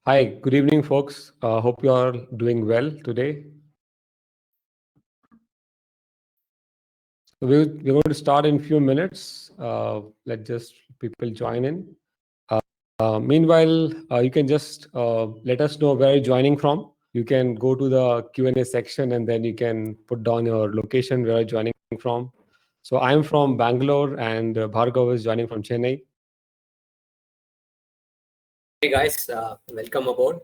Hi, good evening, folks. Hope you are doing well today. We're going to start in a few minutes. Let just people join in. Meanwhile, you can just let us know where you're joining from. You can go to the Q&A section and then you can put down your location where you're joining from. So I'm from Bangalore and Bhargav is joining from Chennai. Hey guys, welcome aboard.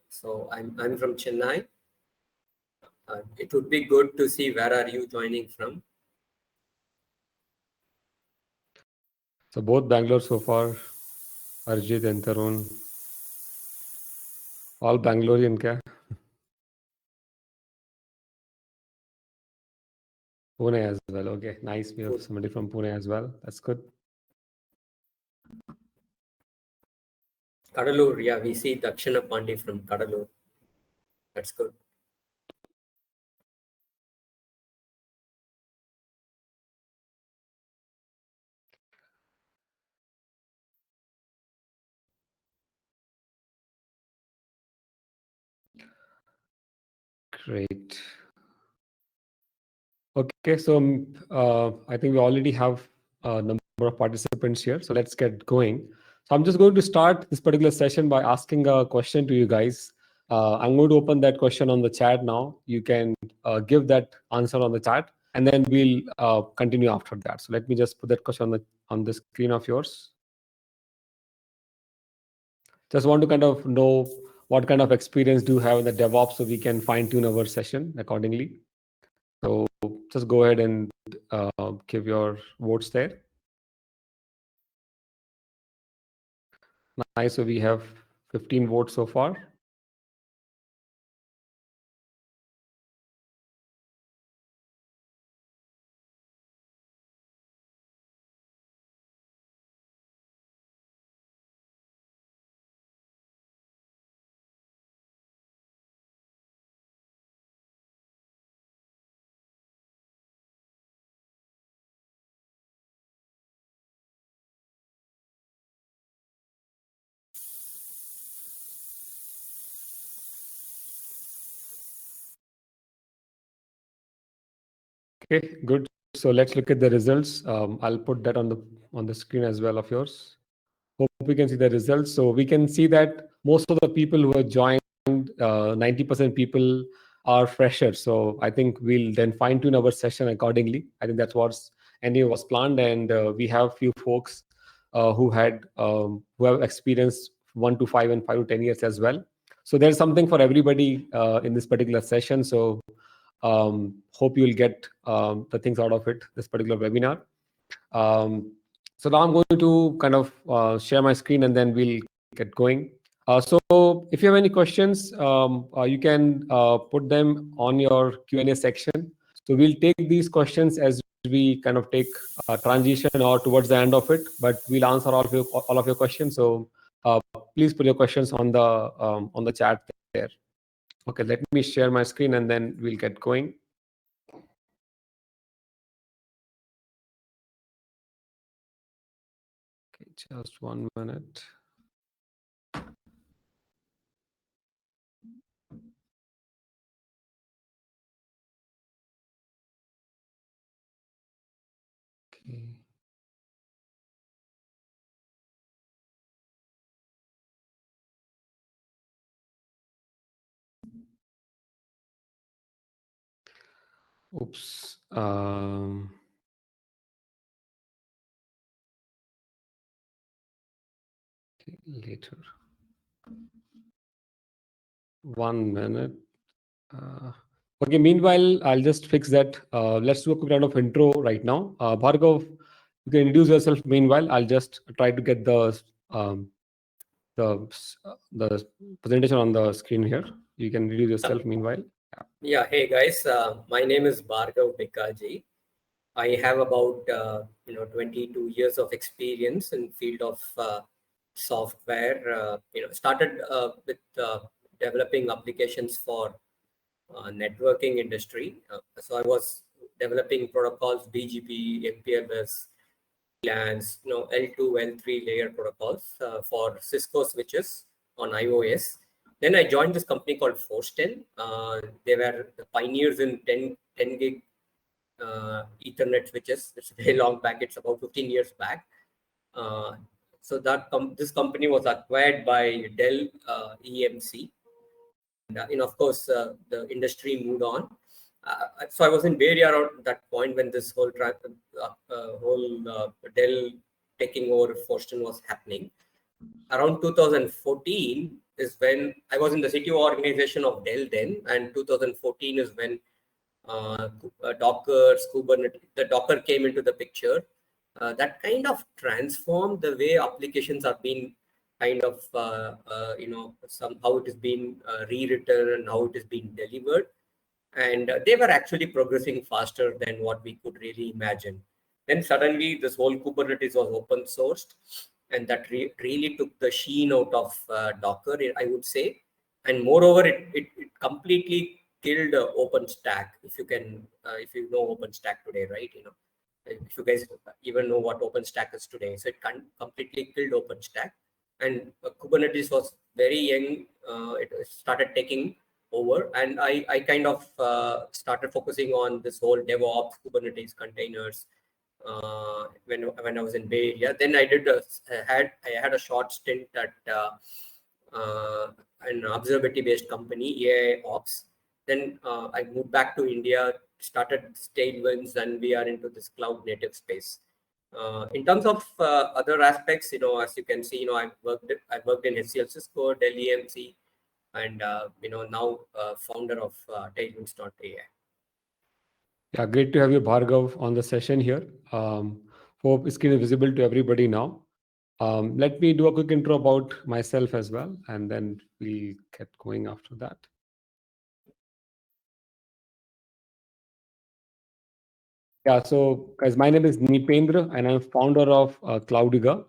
So I'm from Chennai. It would be good to see where are you joining from. So both Bangalore so far, Arjit and Tarun, all Bangalorean kya? Pune as well. Okay, nice. We have somebody from Pune as well. That's good. Kadalur, yeah, we see Dakshina Pandi from Kadalur. That's good. Great. Okay, so I think we already have a number of participants here. So let's get going. So I'm just going to start this particular session by asking a question to you guys. I'm going to open that question on the chat now. You can give that answer on the chat, and then we'll continue after that. So let me just put that question on the screen of yours. Just want to kind of know what kind of experience do you have in the DevOps so we can fine tune our session accordingly. So just go ahead and give your votes there. Nice. So we have 15 votes so far. Okay, good. So let's look at the results. I'll put that on the screen as well of yours. Hope we can see the results. So we can see that most of the people who have joined, 90% people are freshers. So I think we'll then fine tune our session accordingly. I think that's what's anyway was planned, and we have few folks who have experienced 1 to 5 and 5 to 10 years as well. So there's something for everybody in this particular session. So hope you'll get the things out of it, this particular webinar. So now I'm going to kind of share my screen and then we'll get going. So if you have any questions, you can put them on your Q&A section. So we'll take these questions as we kind of take a transition or towards the end of it, but we'll answer all of your questions. So please put your questions on the chat there. Okay, let me share my screen and then we'll get going. Okay, just 1 minute. Okay. Oops. Okay, later. 1 minute. Okay, meanwhile, I'll just fix that. Let's do a quick round of intro right now. Bhargav, you can introduce yourself meanwhile. I'll just try to get the presentation on the screen here. You can introduce yourself meanwhile. Yeah, hey guys, my name is Bhargav Bikaji. I have about 22 years of experience in field of software. Started with developing applications for networking industry. So I was developing protocols, BGP, MPLS, LANs, L2, L3 layer protocols for Cisco switches on iOS. Then I joined this company called Forsten. They were the pioneers in 10 gig Ethernet switches. It's very long back. It's about 15 years back. So this company was acquired by Dell EMC. And of course, the industry moved on. So I was in Bay Area around that point when this whole Dell taking over Forsten was happening. Around 2014 is when I was in the CTO organization of Dell then, and 2014 is when Docker, Kubernetes, the Docker came into the picture. That kind of transformed the way applications are being kind of, somehow it is being rewritten and how it is being delivered. And they were actually progressing faster than what we could really imagine. Then suddenly this whole Kubernetes was open sourced, and that really took the sheen out of Docker, I would say. And moreover, it completely killed OpenStack. If you know OpenStack today, right? If you guys even know what OpenStack is today, so it completely killed OpenStack. And Kubernetes was very young. It started taking over, and I kind of started focusing on this whole DevOps, Kubernetes containers when I was in Bay Area. Then I had a short stint at an observability based company, AI Ops. Then I moved back to India, started Tailwinds, and we are into this cloud native space. In terms of other aspects, as you can see, I worked in HCL Cisco, Dell EMC, and now founder of Tailwinds.ai. Yeah, great to have you, Bhargav, on the session here. Hope screen is visible to everybody now. Let me do a quick intro about myself as well, and then we'll get going after that. Yeah, so guys, my name is Nipendra, and I'm founder of Cloudiga.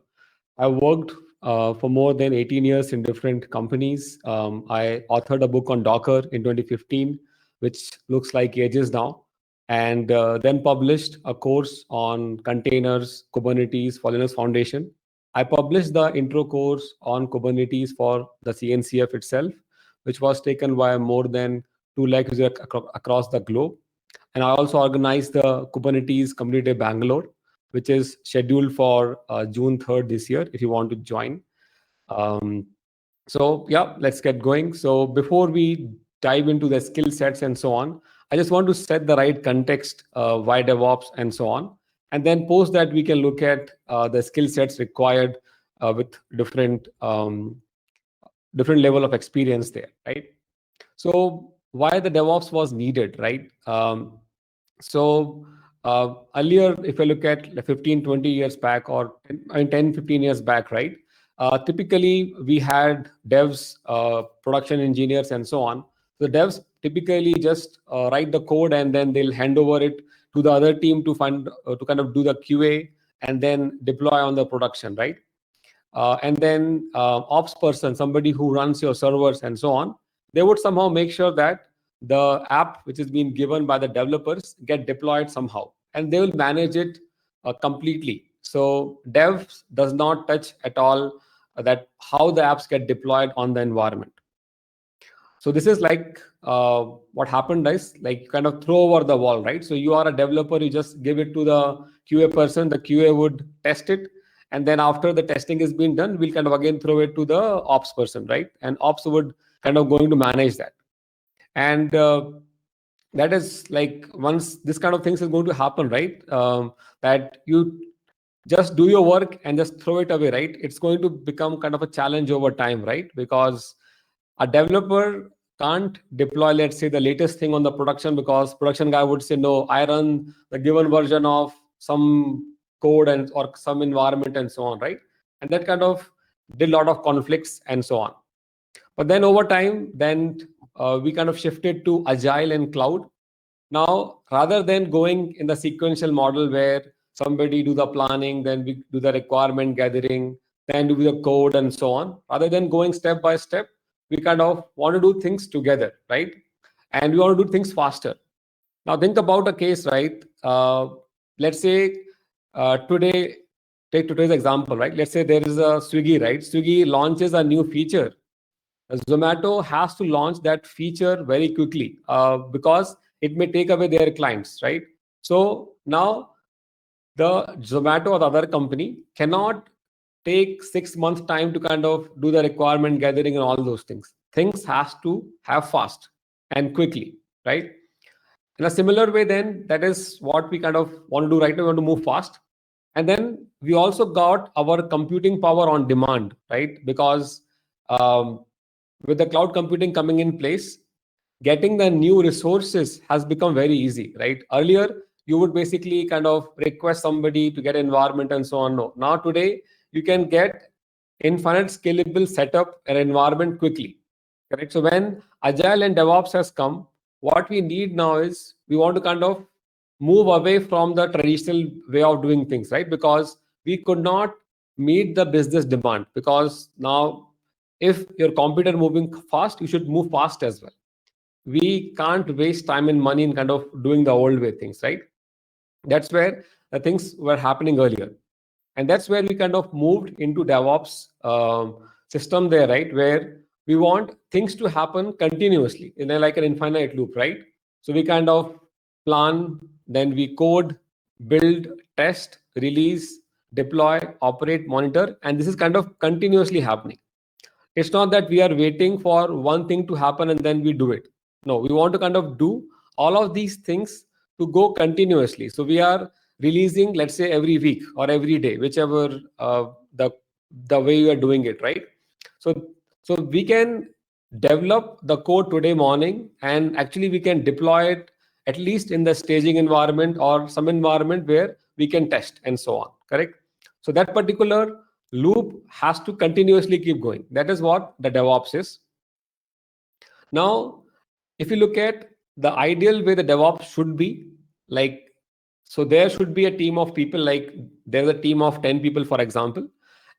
I worked for more than 18 years in different companies. I authored a book on Docker in 2015, which looks like ages now, and then published a course on containers, Kubernetes for Linux Foundation. I published the intro course on Kubernetes for the CNCF itself, which was taken by more than 2 lakh users across the globe. And I also organized the Kubernetes Community Day Bangalore, which is scheduled for June 3rd this year, if you want to join. So yeah, let's get going. So before we dive into the skill sets and so on, I just want to set the right context, why DevOps and so on. And then post that we can look at the skill sets required with different level of experience there, right? So why the DevOps was needed, right? So earlier, if I look at 15, 20 years back, or 10, 15 years back, right? Typically, we had devs, production engineers, and so on. The devs typically just write the code, and then they'll hand over it to the other team to kind of do the QA and then deploy on the production, right? And then ops person, somebody who runs your servers and so on, they would somehow make sure that the app which is being given by the developers get deployed somehow, and they will manage it completely. So devs does not touch at all that how the apps get deployed on the environment. So this is like what happened is like kind of throw over the wall, right? So you are a developer, you just give it to the QA person, the QA would test it, and then after the testing is being done, we'll kind of again throw it to the ops person, right? And ops would kind of going to manage that. And that is like once this kind of things is going to happen, right? That you just do your work and just throw it away, right? It's going to become kind of a challenge over time, right? Because a developer can't deploy, let's say, the latest thing on the production, because production guy would say, no, I run the given version of some code and or some environment and so on, right? And that kind of did a lot of conflicts and so on. But then over time, then we kind of shifted to agile and cloud. Now, rather than going in the sequential model where somebody do the planning, then we do the requirement gathering, then do the code and so on, rather than going step by step, we kind of want to do things together, right? And we want to do things faster. Now, think about a case, right? Let's say take today's example, right? Let's say there is a Swiggy, right? Swiggy launches a new feature, Zomato has to launch that feature very quickly because it may take away their clients, right? So now the Zomato or the other company cannot take 6 months time to kind of do the requirement gathering and all those things. Things has to have fast and quickly, right? In a similar way, then that is what we kind of want to do right now. We want to move fast. And then we also got our computing power on demand, right? Because um, with the cloud computing coming in place, getting the new resources has become very easy, right? Earlier, you would basically kind of request somebody to get environment and so on. No. Now today, you can get infinite scalable setup and environment quickly, correct? So when Agile and DevOps has come, what we need now is we want to kind of move away from the traditional way of doing things, right? Because we could not meet the business demand, because now if your computer moving fast, you should move fast as well. We can't waste time and money in kind of doing the old way things, right? That's where the things were happening earlier, and that's where we kind of moved into DevOps system there, right? Where we want things to happen continuously in like an infinite loop, right? So we kind of plan, then we code, build, test, release, deploy, operate, monitor, and this is kind of continuously happening. It's not that we are waiting for one thing to happen and then we do it. No, we want to kind of do all of these things to go continuously. So we are releasing, let's say, every week or every day, whichever the way you are doing it, right? So so we can develop the code today morning, and actually we can deploy it at least in the staging environment or some environment where we can test and so on, correct? So that particular loop has to continuously keep going. That is what the DevOps is. Now, if you look at the ideal way the DevOps should be, like, so there should be a team of people, like there's a team of 10 people, for example,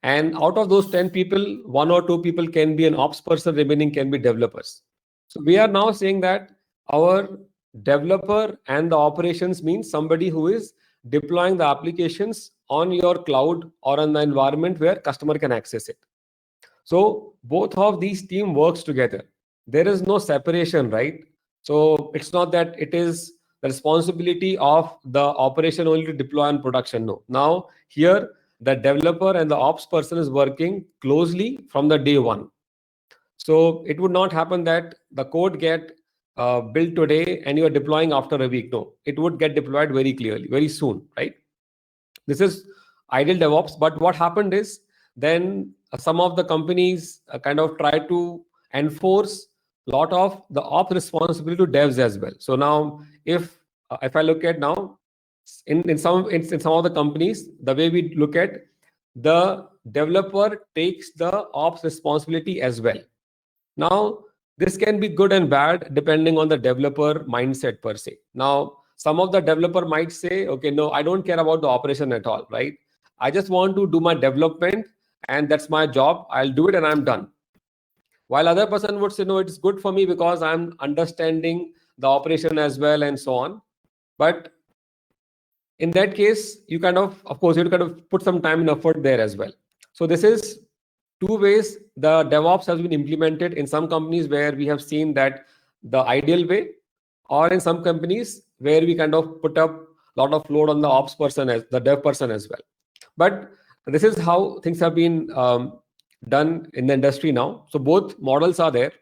and out of those 10 people, one or two people can be an ops person, remaining can be developers. So we are now saying that our developer and the operations means somebody who is deploying the applications on your cloud or on the environment where customer can access it. So both of these team works together. There is no separation, right? So it's not that it is the responsibility of the operation only to deploy on production. No. Now here the developer and the ops person is working closely from the day one. So it would not happen that the code get built today and you are deploying after a week. No, it would get deployed very clearly, very soon, right? This is ideal DevOps. But what happened is then some of the companies kind of try to enforce a lot of the ops responsibility to devs as well. So now if I look at now in some of the companies, the way we look at, the developer takes the ops responsibility as well. Now, this can be good and bad depending on the developer mindset per se. Now, some of the developer might say, okay, no, I don't care about the operation at all, right? I just want to do my development and that's my job. I'll do it and I'm done. While other person would say, no, it's good for me because I'm understanding the operation as well and so on. But in that case, you of course, you kind of put some time and effort there as well. So this is two ways the DevOps has been implemented in some companies where we have seen that the ideal way, or in some companies where we kind of put up a lot of load on the ops person as the dev person as well. But this is how things have been done in the industry now. So both models are there.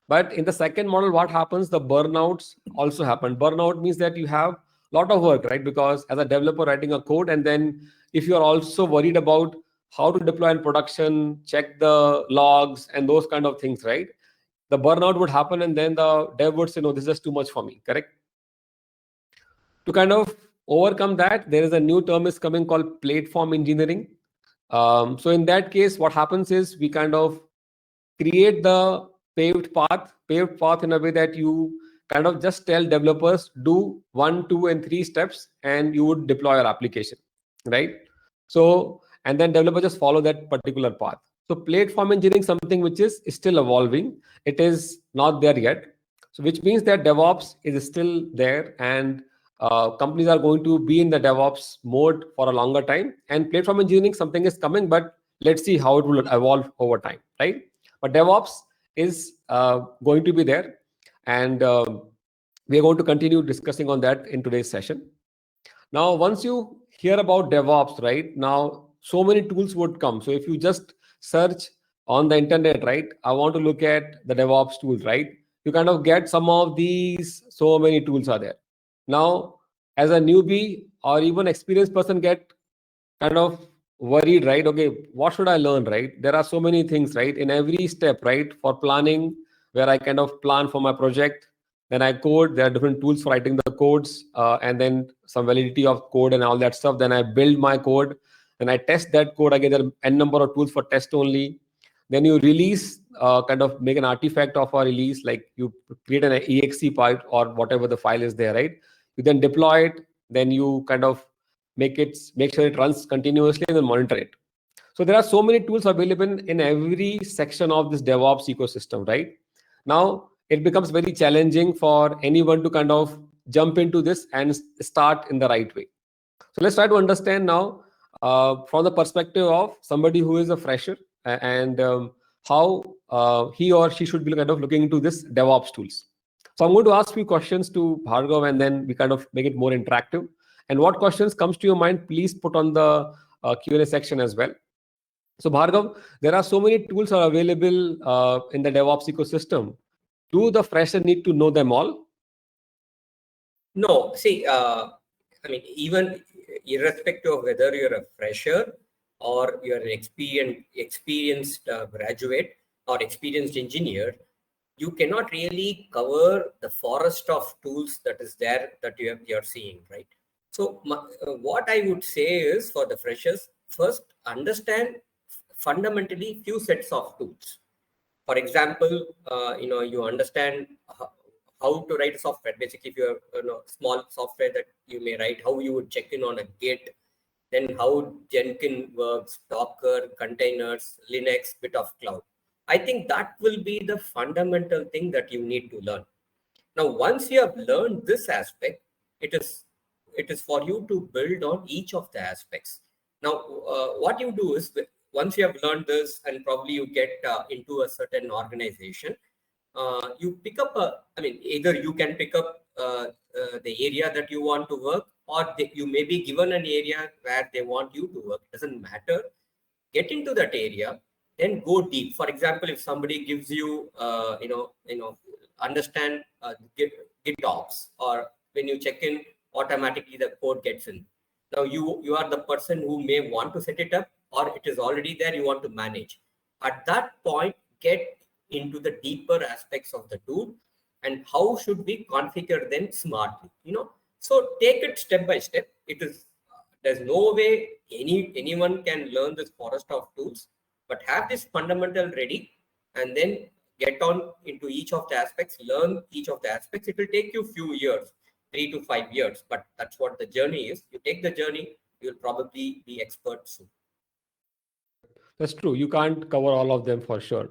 But in the second model, what happens? The burnouts also happen. Burnout means that you have a lot of work, right? Because as a developer writing a code, and then if you are also worried about how to deploy in production, check the logs and those kind of things, right? The burnout would happen, and then the dev would say, no, this is too much for me, correct? To kind of overcome that, there is a new term is coming called platform engineering. So in that case, what happens is we kind of create the paved path in a way that you kind of just tell developers do 1, 2, and 3 steps, and you would deploy your application, right? So, and then developers just follow that particular path. So platform engineering is something which is still evolving. It is not there yet. So which means that DevOps is still there, and companies are going to be in the DevOps mode for a longer time. And platform engineering, something is coming, but let's see how it will evolve over time, right? But DevOps is going to be there, and we are going to continue discussing on that in today's session. Now, once you hear about DevOps, right, now so many tools would come. So if you just search on the internet, right, I want to look at the DevOps tools, right, you kind of get some of these, so many tools are there. Now, as a newbie or even experienced person get kind of worried, right? Okay, what should I learn, right? There are so many things, right? In every step, right? For planning, where I kind of plan for my project, then I code. There are different tools for writing the codes, and then some validity of code and all that stuff. Then I build my code, and I test that code. I get an n number of tools for test only. Then you release, kind of make an artifact of a release, like you create an exe file or whatever the file is there, right? You then deploy it. Then you kind of make sure it runs continuously and then monitor it. So there are so many tools available in every section of this DevOps ecosystem, right? Now it becomes very challenging for anyone to kind of jump into this and start in the right way. So let's try to understand now, from the perspective of somebody who is a fresher, and how he or she should be kind of looking into this DevOps tools. So I'm going to ask few questions to Bhargav, and then we kind of make it more interactive. And what questions comes to your mind, please put on the Q&A section as well. So Bhargav, there are so many tools are available in the DevOps ecosystem. Do the fresher need to know them all? No, see, I mean, even irrespective of whether you're a fresher or you're an experienced graduate or experienced engineer, you cannot really cover the forest of tools that is there that you're seeing, right? So what I would say is, for the freshers, first understand fundamentally few sets of tools. For example, you understand how to write software. Basically, if you have small software that you may write, how you would check in on a Git, then how Jenkins works, Docker, containers, Linux, bit of cloud. I think that will be the fundamental thing that you need to learn. Now, once you have learned this aspect, it is for you to build on each of the aspects. Now, what you do is, once you have learned this and probably you get into a certain organization, you pick up either you can pick up the area that you want to work, or you may be given an area where they want you to work. It doesn't matter. Get into that area, then go deep. For example, if somebody gives you, understand GitOps, or when you check in, automatically the code gets in. Now you are the person who may want to set it up, or it is already there, you want to manage. At that point, get into the deeper aspects of the tool and how should we configure them smartly. So take it step by step. There's no way anyone can learn this forest of tools, but have this fundamental ready and then get on into each of the aspects, learn each of the aspects. It will take you a few years, 3 to 5 years, but that's what the journey is. You take the journey, you'll probably be expert soon. That's true. You can't cover all of them for sure.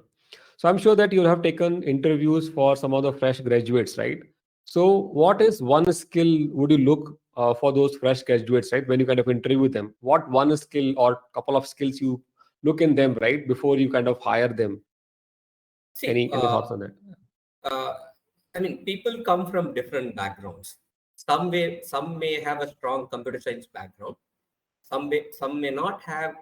So I'm sure that you'll have taken interviews for some of the fresh graduates, right? So what is one skill would you look for those fresh graduates, right? When you kind of interview them, what one skill or couple of skills you look in them, right, before you kind of hire them? See, Any thoughts on that? People come from different backgrounds. Some may have a strong computer science background. Some may not have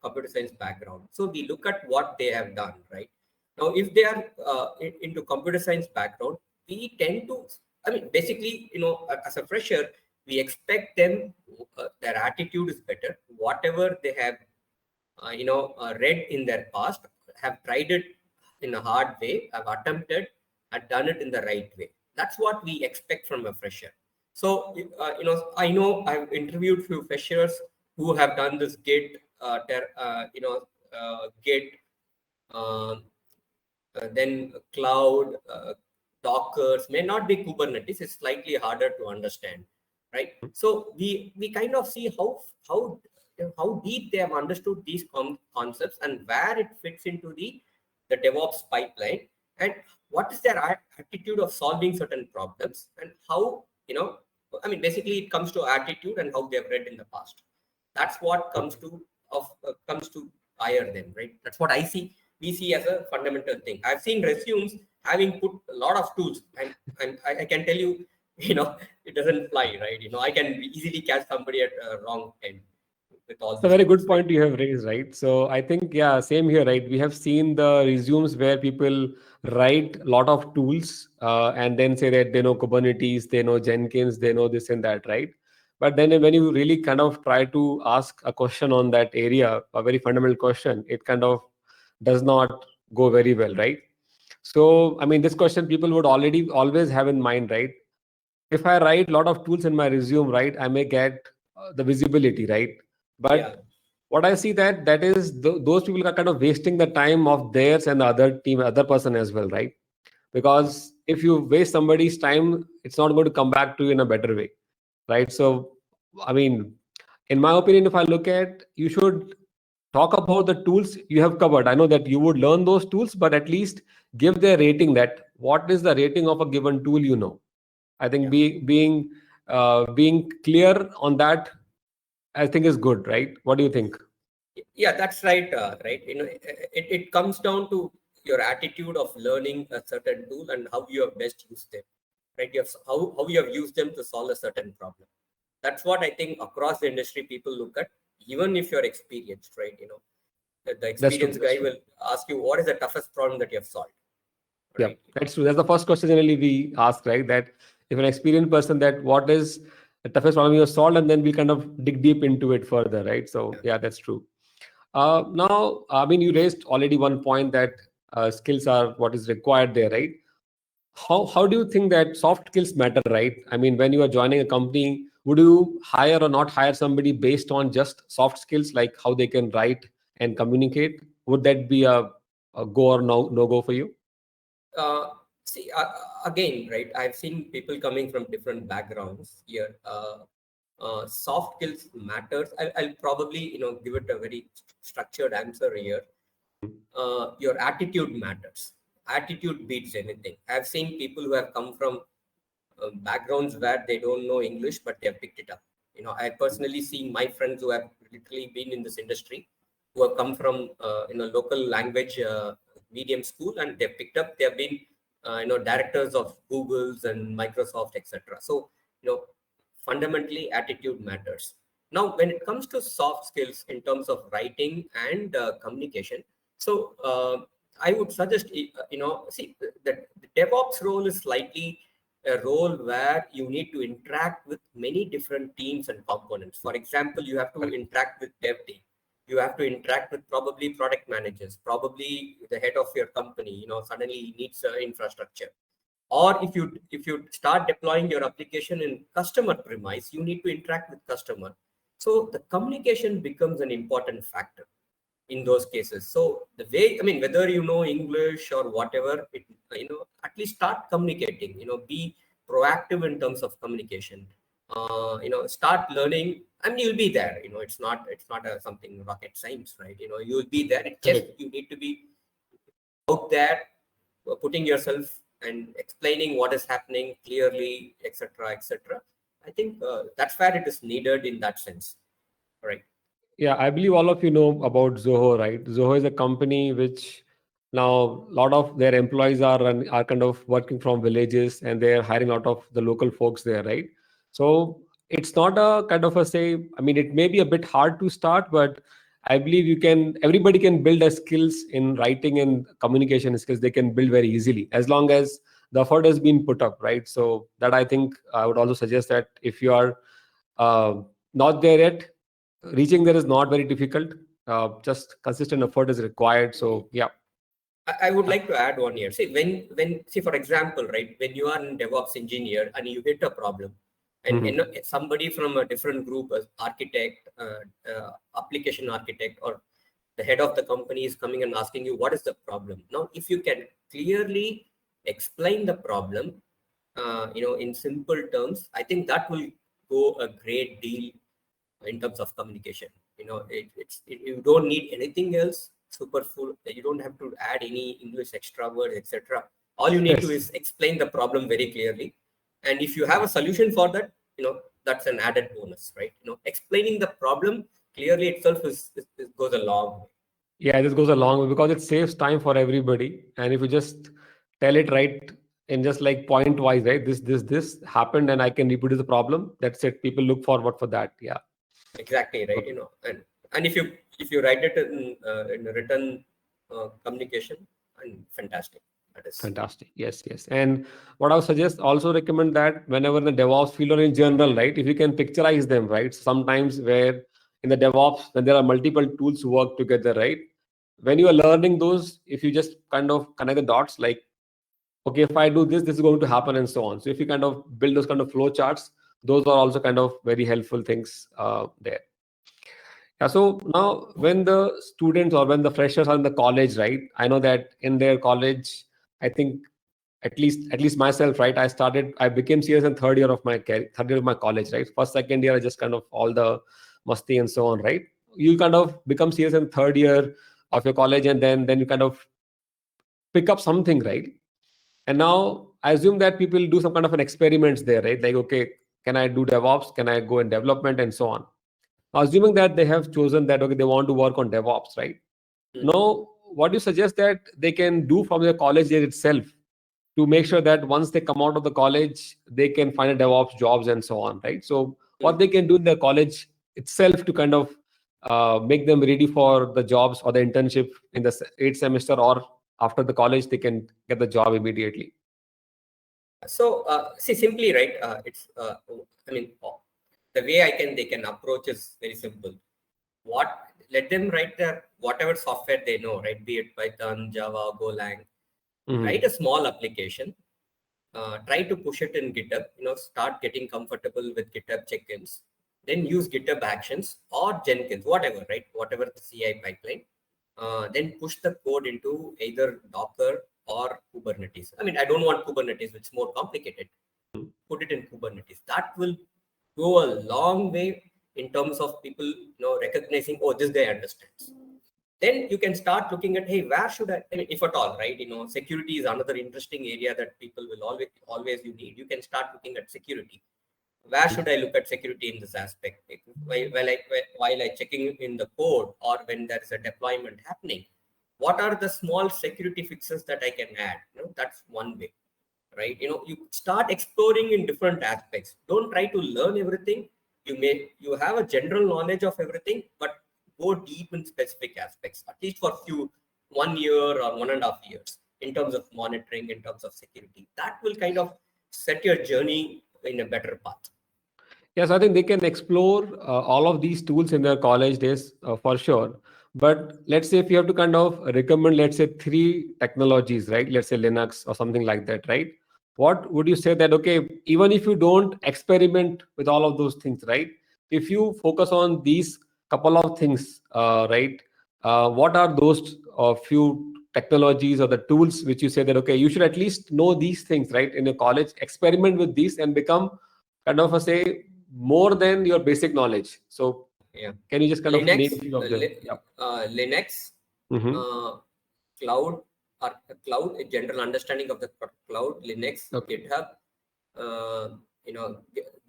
computer science background. So we look at what they have done, right? Now, if they are into computer science background, we tend to, basically, as a fresher, we expect them, their attitude is better. Whatever they have, read in their past, have tried it in a hard way, have attempted, have done it in the right way. That's what we expect from a fresher. So, I know I've interviewed few freshers who have done this Git, Git, then cloud, Dockers, may not be Kubernetes. It's slightly harder to understand, right? So we kind of see how deep they have understood these concepts and where it fits into the DevOps pipeline, and what is their attitude of solving certain problems, and how, basically it comes to attitude and how they've read in the past. That's what comes to hire them, right? That's what I see. we see as a fundamental thing. I've seen resumes having put a lot of tools, and I can tell you, it doesn't fly, right? I can easily catch somebody at a wrong time with all It's a these very tools, good right? point you have raised, right? So I think, yeah, same here, right? We have seen the resumes where people write a lot of tools and then say that they know Kubernetes, they know Jenkins, they know this and that, right? But then when you really kind of try to ask a question on that area, a very fundamental question, it kind of does not go very well, right? So, I mean, this question people would already always have in mind, right? If I write a lot of tools in my resume, right, I may get the visibility, right? Yeah, But what I see that is those people are kind of wasting the time of theirs and the other team, other person as well, right? Because if you waste somebody's time, it's not going to come back to you in a better way, right? So, I mean, in my opinion, if I look at, you should talk about the tools you have covered. I know that you would learn those tools, but at least give their rating, that what is the rating of a given tool, I think yeah. being clear on that, I think is good, right? What do you think? Yeah, that's right. Right. It comes down to your attitude of learning a certain tool and how you have best used them, right? How you have used them to solve a certain problem. That's what I think across the industry people look at, even if you're experienced, right? The That's true. experienced That's guy true. will ask you, what is the toughest problem that you have solved, Yeah, right? that's true. That's the first question generally we ask, right? That if an experienced person, that what is the toughest problem you have solved, and then we kind of dig deep into it further, right? So Yeah. yeah, that's true. Now, I mean, you raised already one point that skills are what is required there, right? How do you think that soft skills matter, right? I mean, when you are joining a company, would you hire or not hire somebody based on just soft skills, like how they can write and communicate? Would that be a go or no go for you? Uh, See, again, right? I've seen people coming from different backgrounds here. Soft skills matters. I'll probably, give it a very structured answer here. Your attitude matters. Attitude beats anything. I've seen people who have come from backgrounds where they don't know English, but they've picked it up. I personally see my friends who have literally been in this industry, who have come from local language medium school, and they've picked up. They have been directors of Google's and Microsoft, etc. So fundamentally, attitude matters. Now, when it comes to soft skills in terms of writing and communication, so I would suggest see the DevOps role is slightly a role where you need to interact with many different teams and components. For example, you have to Correct. interact with dev team. You have to interact with probably product managers, probably the head of your company. Suddenly he needs infrastructure. Or if you start deploying your application in customer premise, you need to interact with customer. So the communication becomes an important factor in those cases. So the way, I mean, whether you know English or whatever, at least start communicating. Be proactive in terms of communication. Start learning. I mean, you'll be there. It's not something rocket science, right? You'll be there. It's just Correct. you need to be out there, putting yourself and explaining what is happening clearly, etc., etc. I think that's where it is needed in that sense, right? Yeah, I believe all of you know about Zoho, right? Zoho is a company which now a lot of their employees are kind of working from villages, and they're hiring out of the local folks there, right? So it's not a kind of a say, I mean, it may be a bit hard to start, but I believe everybody can build a skills in writing and communication skills. They can build very easily as long as the effort has been put up, right? So that, I think, I would also suggest that if you are uh, not there yet, reaching there is not very difficult. Just consistent effort is required. So yeah. I would like to add one here. See, see, for example, right, when you are a DevOps engineer and you hit a problem, and Mhm. somebody from a different group, as architect, application architect, or the head of the company is coming and asking you, what is the problem? Now, if you can clearly explain the problem, in simple terms, I think that will go a great deal in terms of communication. You don't need anything else super full. You don't have to add any English extra words, etc. All you need to Yes. is explain the problem very clearly, and if you have a solution for that, that's an added bonus, right? Explaining the problem clearly itself goes a long way. Yeah, this goes a long way because it saves time for everybody. And if you just tell it right in just like point wise, right? This happened and I can reproduce the problem. That's it. People look forward for that. Yeah. Exactly, right. Okay. And if you write it in a written communication, and fantastic. That is. Fantastic. Yes, yes. And what I would suggest, also recommend that whenever in the DevOps field or in general, right? If you can picturize them, right? Sometimes where in the DevOps, when there are multiple tools to work together, right? When you are learning those, if you just kind of connect the dots, like, okay, if I do this, this is going to happen, and so on. So if you kind of build those kind of flow charts, those are also kind of very helpful things there. Yeah. So now, when the students or when the freshers are in the college, right? I know that in their college, I think at least myself, right? I became serious in third year of my career, third year of my college, right? First, second year, I just kind of all the musty and so on, right? You kind of become serious in third year of your college, and then you kind of pick up something, right? And now I assume that people do some kind of an experiments there, right? Like, okay, can I do DevOps? Can I go in development and so on? Assuming that they have chosen that, okay, they want to work on DevOps, right? Now, what do you suggest that they can do from their college year itself to make sure that once they come out of the college, they can find a DevOps jobs and so on, right? So what they can do in their college itself to kind of make them ready for the jobs or the internship in the eighth semester, or after the college, they can get the job immediately. So see, simply, right. It's I mean, the way they can approach is very simple. Let them write their whatever software they know, right? Be it Python, Java, Golang. Write a small application. Try to push it in GitHub. Start getting comfortable with GitHub check-ins. Then use GitHub Actions or Jenkins, whatever, right? Whatever the CI pipeline. Then push the code into either Docker or Kubernetes. I mean, I don't want Kubernetes; it's more complicated. Put it in Kubernetes. That will go a long way in terms of people, recognizing, oh, this guy understands. Then you can start looking at, hey, where should I mean, if at all, right? Security is another interesting area that people will always you need. You can start looking at security. Where should I look at security in this aspect? While I checking in the code, or when there is a deployment happening, what are the small security fixes that I can add? That's one way, right? You start exploring in different aspects. Don't try to learn everything. You have a general knowledge of everything, but go deep in specific aspects, at least for 1 year or 1.5 years, in terms of monitoring, in terms of security. That will kind of set your journey in a better path. Yes, I think they can explore all of these tools in their college days for sure. But let's say if you have to kind of recommend, let's say, three technologies, right? Let's say Linux or something like that, right? What would you say that, okay, even if you don't experiment with all of those things, right? If you focus on these couple of things, right? What are those few technologies or the tools which you say that, okay, you should at least know these things, right? In your college, experiment with these and become kind of a say more than your basic knowledge. So Yeah. can you just kind of name a Linux, few of them? Yeah. Linux, Mm-hmm. uh, cloud, or cloud, a general understanding of the cloud, Linux, Okay. GitHub, uh,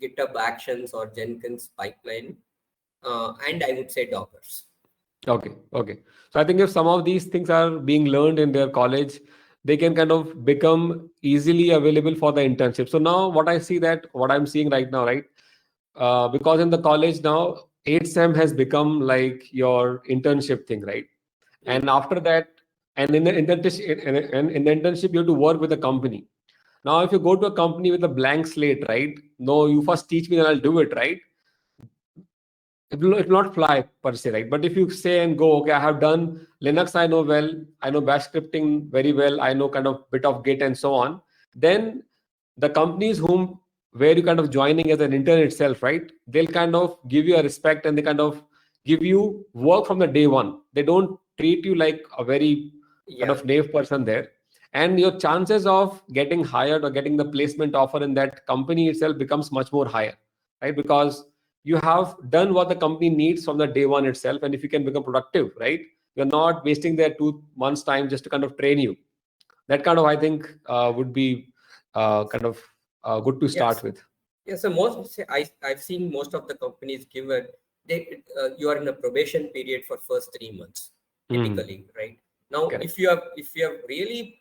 GitHub Actions or Jenkins pipeline, and I would say Dockers. Okay. Okay. So I think if some of these things are being learned in their college, they can kind of become easily available for the internship. So now what I'm seeing right now, right? Because in the college now, 8 SEM has become like your internship thing, right? And after that, and in the internship, you have to work with a company. Now, if you go to a company with a blank slate, right? No, you first teach me, then I'll do it, right? It will not fly per se, right? But if you say and go, okay, I have done Linux, I know well, I know Bash scripting very well, I know kind of bit of Git and so on, then the companies where you kind of joining as an intern itself, right? They'll kind of give you a respect and they kind of give you work from the day one. They don't treat you like a very kind Yeah. of naive person there. And your chances of getting hired or getting the placement offer in that company itself becomes much more higher, right? Because you have done what the company needs from the day one itself. And if you can become productive, right? You're not wasting their 2 months time just to kind of train you. That kind of, I think, would be kind of good to start Yes. with. Yeah. So I've seen most of the companies give you are in a probation period for first 3 months. Hmm. typically, right? Now, Correct. if you have really,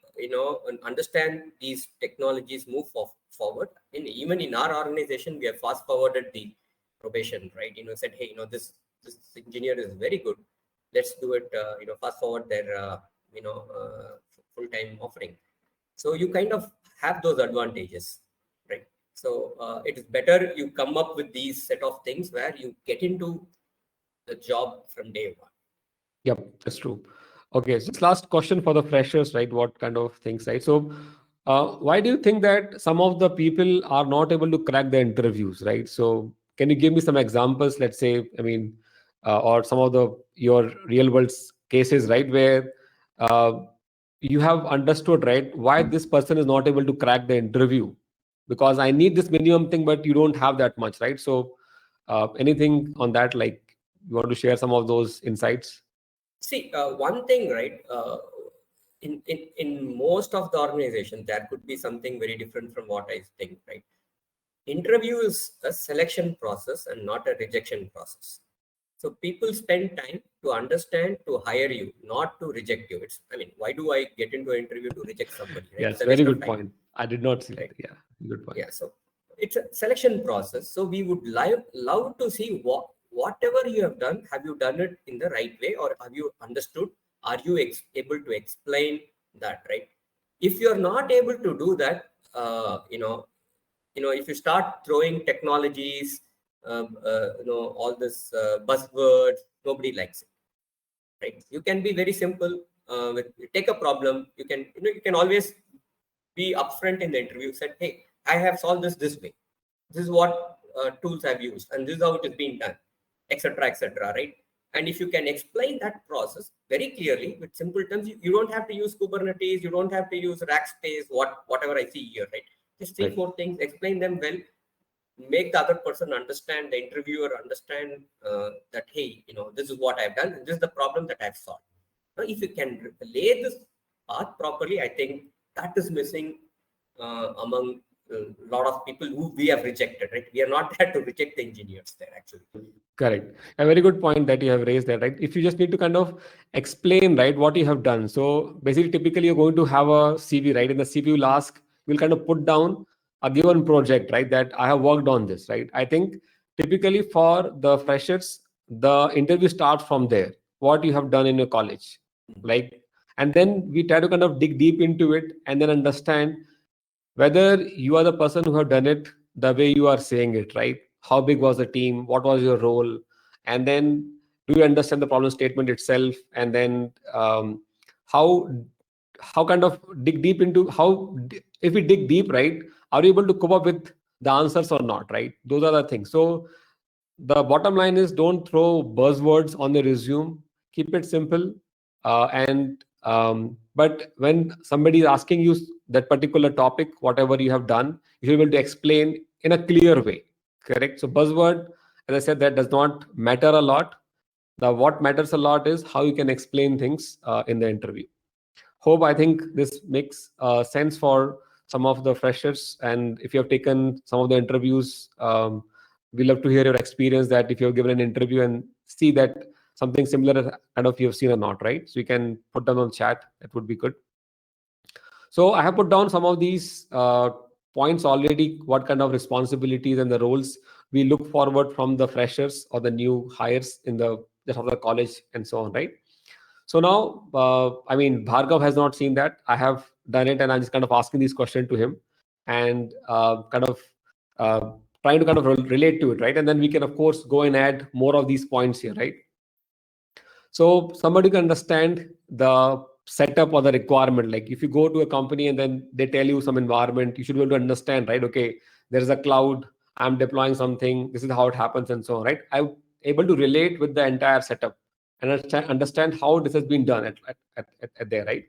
understand these technologies, move forward. Even in our organization, we have fast forwarded the probation, right? Said, hey, this engineer is very good. Let's do it. Fast forward their full time offering. So you kind of have those advantages, right? So it is better you come up with these set of things where you get into the job from day one. Yep, that's true. Okay, so this last question for the freshers, right? What kind of things, right? So, why do you think that some of the people are not able to crack the interviews, right? So, can you give me some examples? Let's say, I mean, or some of the your real world cases, right, where uh, you have understood, right, why this person is not able to crack the interview, because I need this minimum thing, but you don't have that much, right? So, anything on that, like you want to share some of those insights? See, one thing, right? In most of the organizations, there could be something very different from what I think, right? Interview is a selection process and not a rejection process. So people spend time to understand, to hire you, not to reject you. Why do I get into an interview to reject somebody, right? It's Yes, a very waste of good time, point. I did not see that. right? Yeah, good point. Yeah. So it's a selection process. So we would love to see whatever you have done, have you done it in the right way, or have you understood? Are you able to explain that, right? If you're not able to do that, if you start throwing technologies, all this buzzwords, nobody likes it, right? You can be very simple. With take a problem, you can always be upfront in the interview. Said, hey, I have solved this way. This is what tools I've used, and this is how it is being done, etc., etc., right? And if you can explain that process very clearly with simple terms, you don't have to use Kubernetes, you don't have to use rack space, whatever I see here, right? Just three, Right. four things, explain them well, make the other person understand, the interviewer understand that, hey, this is what I've done, and this is the problem that I've solved. Now, if you can lay this path properly, I think that is missing among a lot of people who we have rejected, right? We are not there to reject the engineers there, actually. Correct. A very good point that you have raised there, right? If you just need to kind of explain, right, what you have done. So basically, typically, you're going to have a CV, right? In the CV, you'll ask, you'll kind of put down a given project, right? That I have worked on this, right? I think typically for the freshers, the interview starts from there. What you have done in your college, like, and then we try to kind of dig deep into it and then understand whether you are the person who have done it the way you are saying it, right? How big was the team, what was your role, and then do you understand the problem statement itself, and then how how kind of dig deep into if we dig deep, right, are you able to cope up with the answers or not, right? Those are the things. So the bottom line is, don't throw buzzwords on the resume, keep it simple. And but when somebody is asking you that particular topic, whatever you have done, you should be able to explain in a clear way. Correct. So buzzword, as I said, that does not matter a lot. The what matters a lot is how you can explain things in the interview. Hope, I think this makes sense for some of the freshers. And if you have taken some of the interviews, we love to hear your experience, that if you have given an interview and see that something similar kind of you have seen or not, right? So you can put them on chat. That would be good. So I have put down some of these points already, what kind of responsibilities and the roles we look forward from the freshers or the new hires in the just of the college and so on, right? So now, I mean, Bhargav has not seen that. I have done it, and I'm just kind of asking this question to him, and kind of uh, trying to kind of relate to it, right? And then we can, of course, go and add more of these points here, right? So somebody can understand the setup or the requirement. Like if you go to a company and then they tell you some environment, you should be able to understand, right? Okay, there is a cloud. I'm deploying something. This is how it happens, and so on, right? I'm able to relate with the entire setup and understand how this has been done at there, right?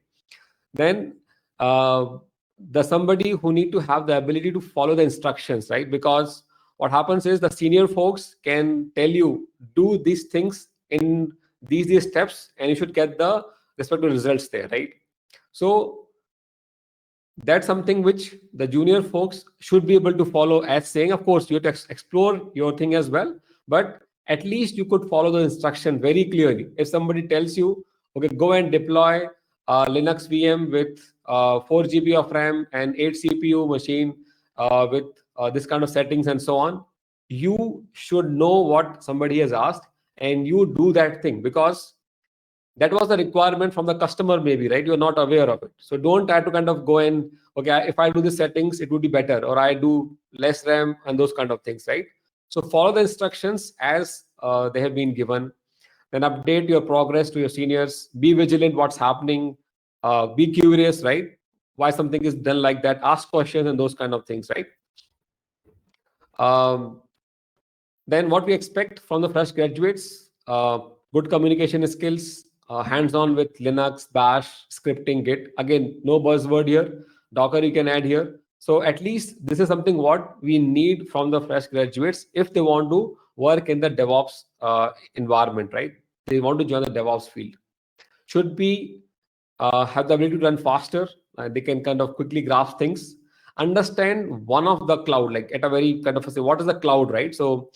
Then the somebody who need to have the ability to follow the instructions, right? Because what happens is the senior folks can tell you, do these things in these steps, and you should get the respective results there, right? So that's something which the junior folks should be able to follow, as saying, of course you have to explore your thing as well, but at least you could follow the instruction very clearly. If somebody tells you, okay, go and deploy Linux VM with 4 GB of RAM and 8 CPU machine with this kind of settings and so on. You should know what somebody has asked and you do that thing, because that was the requirement from the customer, maybe, right? You're not aware of it. So don't try to kind of go and, okay, if I do the settings, it would be better, or I do less RAM and those kind of things, right? So follow the instructions as they have been given, then update your progress to your seniors, be vigilant what's happening, be curious, right? Why something is done like that, ask questions and those kind of things, right? um, then what we expect from the fresh graduates, good communication skills, hands-on with Linux, Bash, scripting, Git. Again, no buzzword here. Docker you can add here. So at least this is something what we need from the fresh graduates if they want to work in the DevOps environment, right? They want to join the DevOps field. Should be have the ability to run faster. They can kind of quickly grasp things, understand one of the cloud, like at a very kind of say, what is the cloud, right? So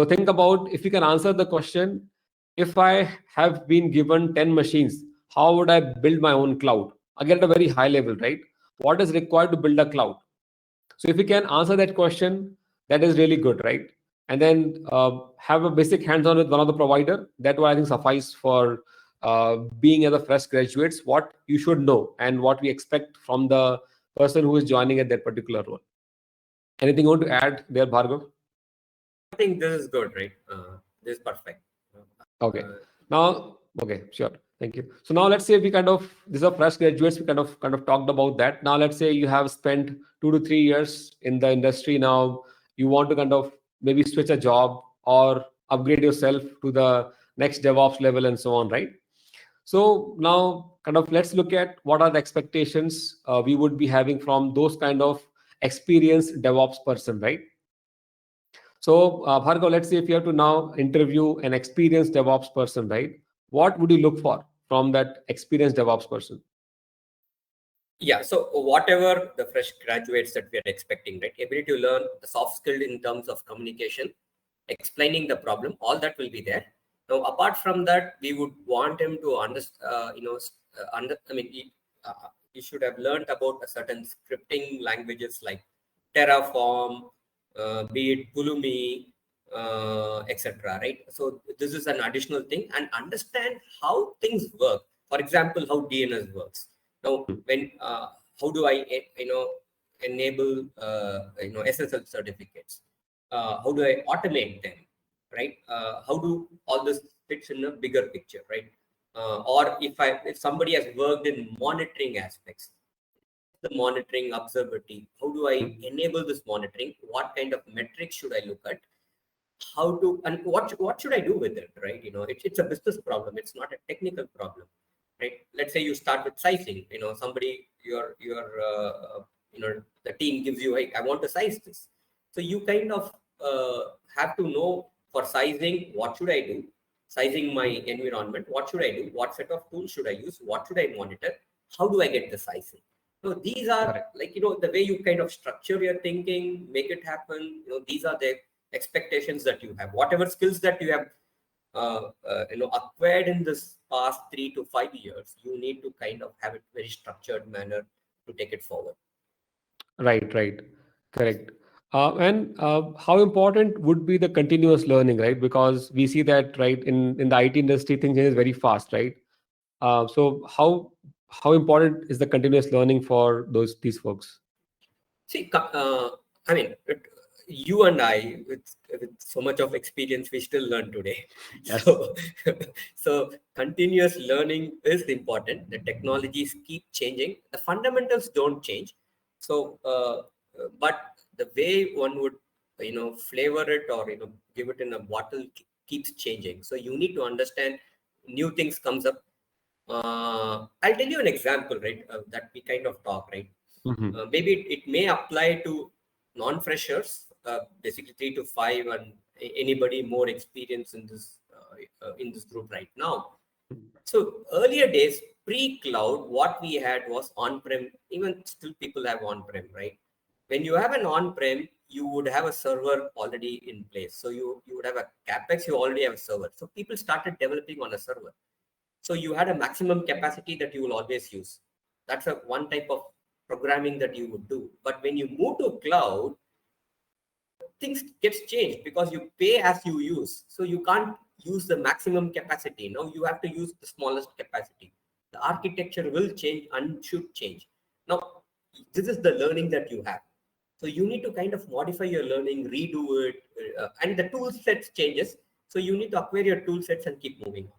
think about, if you can answer the question, if I have been given 10 machines, how would I build my own cloud? Again, at a very high level, right? What is required to build a cloud? So if you can answer that question, that is really good, right? And then have a basic hands-on with one of the provider. That what I think suffice for being as a fresh graduates, what you should know and what we expect from the person who is joining at that particular role. Anything you want to add there, Bhargav? I think this is good, right? This is perfect. Okay. Uh, Now, okay, sure. Thank you. So now let's say we kind of, these are fresh graduates, we kind of talked about that. Now let's say you have spent 2 to 3 years in the industry. Now you want to kind of maybe switch a job or upgrade yourself to the next DevOps level and so on, right? So now kind of let's look at what are the expectations we would be having from those kind of experienced DevOps person, right? So, Bhargav, let's say if you have to now interview an experienced DevOps person, right? What would you look for from that experienced DevOps person? Yeah, so whatever the fresh graduates that we are expecting, right? Ability to learn the soft skill in terms of communication, explaining the problem, all that will be there. Now, apart from that, we would want him to understand, I mean, he should have learned about a certain scripting languages like Terraform, be it Pulumi, etc. Right? So this is an additional thing, and understand how things work. For example, how DNS works. Now, when how do I enable SSL certificates? How do I automate them, right? How do all this fits in a bigger picture, right? Or if somebody has worked in monitoring aspects, the monitoring observability, how do I enable this monitoring? What kind of metrics should I look at? How to, and what should I do with it, right? It's a business problem. It's not a technical problem, right? Let's say you start with sizing. Somebody the team gives you, hey, I want to size this. So you kind of have to know, for sizing, what should I do? Sizing my environment, what should I do? What set of tools should I use? What should I monitor? How do I get the sizing? So these are Correct. like, the way you kind of structure your thinking, make it happen. These are the expectations that you have. Whatever skills that you have acquired in this past 3 to 5 years, you need to kind of have it very structured manner to take it forward. Right, right. Correct. And how important would be the continuous learning, right? Because we see that, right, in the IT industry, things change very fast, right? So how important is the continuous learning for these folks? See, I mean, you and I, with so much of experience, we still learn today. Yes. So, so continuous learning is important. The technologies keep changing. The fundamentals don't change. So, but the way one would, flavor it or give it in a bottle keeps changing. So you need to understand new things comes up. I'll tell you an example, right? That we kind of talk, right? Mhm. Maybe it may apply to non-freshers, basically 3 to 5, and anybody more experienced in this group right now. So earlier days, pre-cloud, what we had was on-prem. Even still, people have on-prem, right? When you have an on-prem, you would have a server already in place. So you would have a capex. You already have a server. So people started developing on a server. So you had a maximum capacity that you will always use. That's a one type of programming that you would do. But when you move to cloud, things gets changed because you pay as you use. So you can't use the maximum capacity. Now you have to use the smallest capacity. The architecture will change and should change. Now, this is the learning that you have. So you need to kind of modify your learning, redo it, and the tool sets changes. So you need to acquire your tool sets and keep moving on.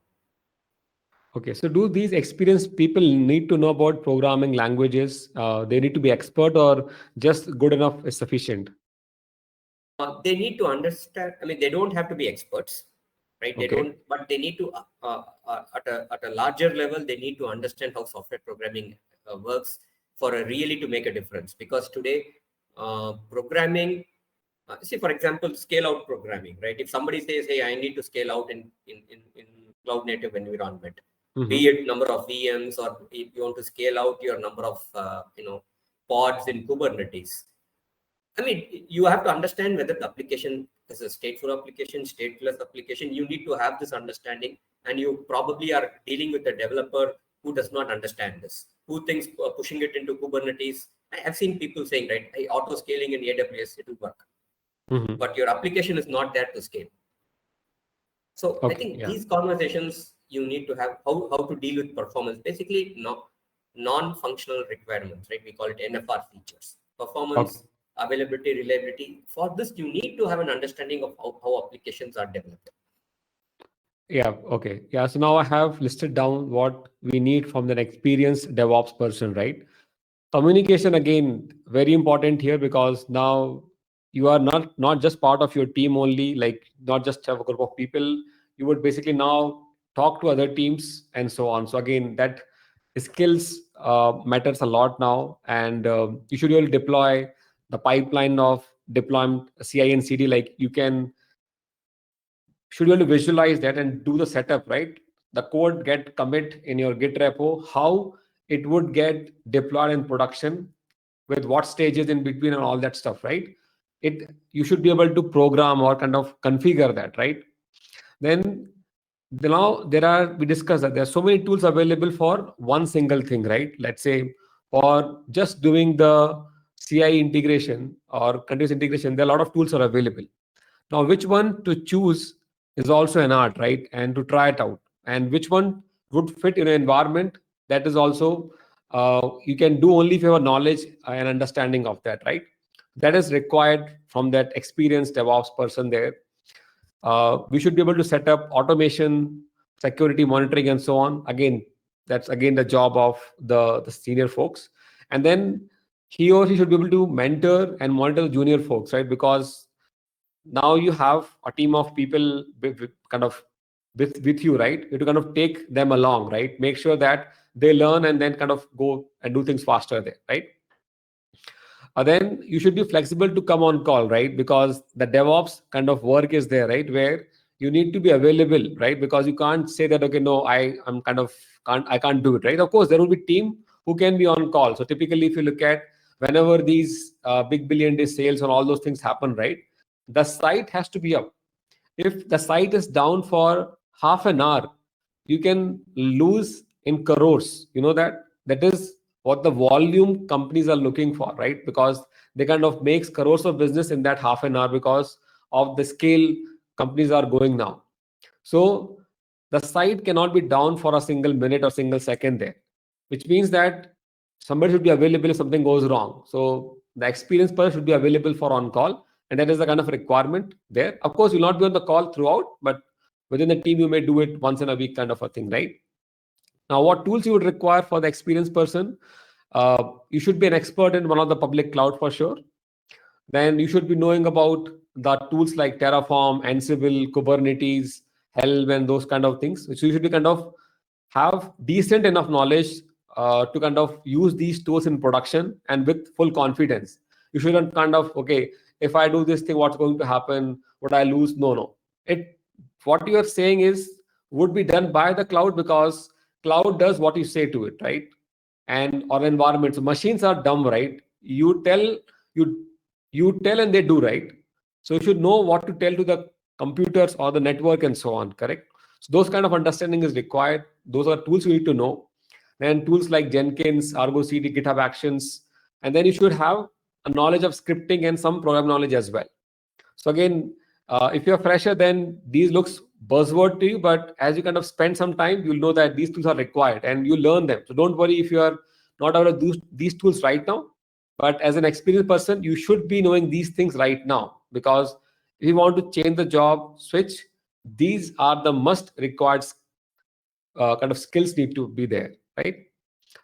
Okay, so do these experienced people need to know about programming languages? They need to be expert, or just good enough is sufficient? They need to understand. I mean, they don't have to be experts, right? They Okay. don't, but they need to, at a larger level, they need to understand how software programming works for a really to make a difference. Because today, programming, see, for example, scale out programming, right? If somebody says, hey, I need to scale out in cloud native environment, be it number of VMs, or if you want to scale out your number of, pods in Kubernetes. I mean, you have to understand whether the application is a stateful application, stateless application. You need to have this understanding, and you probably are dealing with a developer who does not understand this, who thinks pushing it into Kubernetes. I've seen people saying, right, hey, auto scaling in AWS, it will work, but your application is not there to scale. So I Okay. think Yeah. these conversations you need to have how to deal with performance, basically non-functional requirements, right? We call it NFR features, Okay. performance, availability, reliability. For this, you need to have an understanding of how applications are developed. Yeah. Okay. Yeah. So now I have listed down what we need from an experienced DevOps person, right? Communication, again, very important here, because now you are not just part of your team only, like not just have a group of people. You would basically now talk to other teams and so on. So again, that skills matters a lot now, and you should really deploy the pipeline of deployment, CI and CD. Like, you can should really visualize that and do the setup, right? The code get commit in your Git repo, how it would get deployed in production, with what stages in between and all that stuff, right? It You should be able to program or kind of configure that, right? Then now there are we discussed that there are so many tools available for one single thing, right? Let's say for just doing the CI integration or continuous integration, there are a lot of tools are available. Now, which one to choose is also an art, right? And to try it out, and which one would fit in an environment, that is also you can do only if you have a knowledge and understanding of that, right? That is required from that experienced DevOps person there. We should be able to set up automation, security monitoring, and so on. Again, that's again the job of the senior folks. And then he or she should be able to mentor and monitor the junior folks, right? Because now you have a team of people kind of with you, right? You have to kind of take them along, right? Make sure that they learn and then kind of go and do things faster there, right? Then you should be flexible to come on call, right? Because the DevOps kind of work is there, right? Where you need to be available, right? Because you can't say that, okay, no, I'm kind of I can't do it, right? Of course, there will be team who can be on call. So typically, if you look at whenever these big billion day sales and all those things happen, right? The site has to be up. If the site is down for half an hour, you can lose in crores. You know that is what the volume companies are looking for, right? Because they kind of makes crores of business in that half an hour because of the scale companies are going now. So the site cannot be down for a single minute or single second there, which means that somebody should be available if something goes wrong. So the experienced person should be available for on call, and that is the kind of requirement there. Of course, you'll not be on the call throughout, but within the team, you may do it once in a week, kind of a thing, right? Now, what tools you would require for the experienced person? You should be an expert in one of the public cloud for sure. Then you should be knowing about the tools like Terraform, Ansible, Kubernetes, Helm, and those kind of things. So you should be kind of have decent enough knowledge to kind of use these tools in production and with full confidence. You shouldn't kind of, okay, if I do this thing, what's going to happen? Would I lose? No, no. It What you are saying is would be done by the cloud, because cloud does what you say to it, right? And or environments. Machines are dumb, right? You you tell and they do, right? So you should know what to tell to the computers or the network and so on, correct? So those kind of understanding is required. those are tools you need to know. Then tools like Jenkins, Argo CD, GitHub Actions, and then you should have a knowledge of scripting and some program knowledge as well. So again, if you're fresher, then these looks buzzword to you, but as you kind of spend some time, you'll know that these tools are required and you learn them. So don't worry if you are not out of these tools right now, but as an experienced person, you should be knowing these things right now, because if you want to change the job switch, these are the must required kind of skills need to be there, right?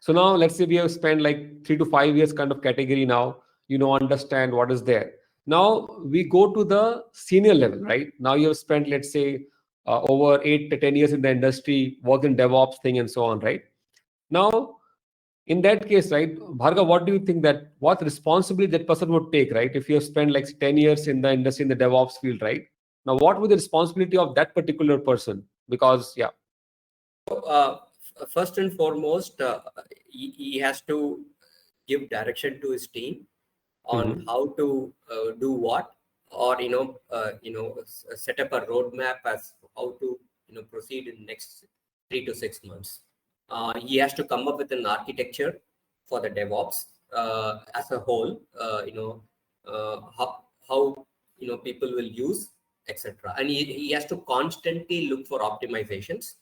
So now let's say we have spent like 3 to 5 years kind of category now, understand what is there. Now we go to the senior level, right? Now you have spent, let's say, over 8 to 10 years in the industry, worked in DevOps thing and so on, right? Now, in that case, right, Bhargav, what do you think that what responsibility that person would take, right? If you have spent like 10 years in the industry, in the DevOps field, right? Now, what would the responsibility of that particular person? Because, yeah. First and foremost, he has to give direction to his team on how to do what, or set up a roadmap as how to proceed in next 3 to 6 months. He has to come up with an architecture for the DevOps as a whole. How people will use, etc. And he has to constantly look for optimizations,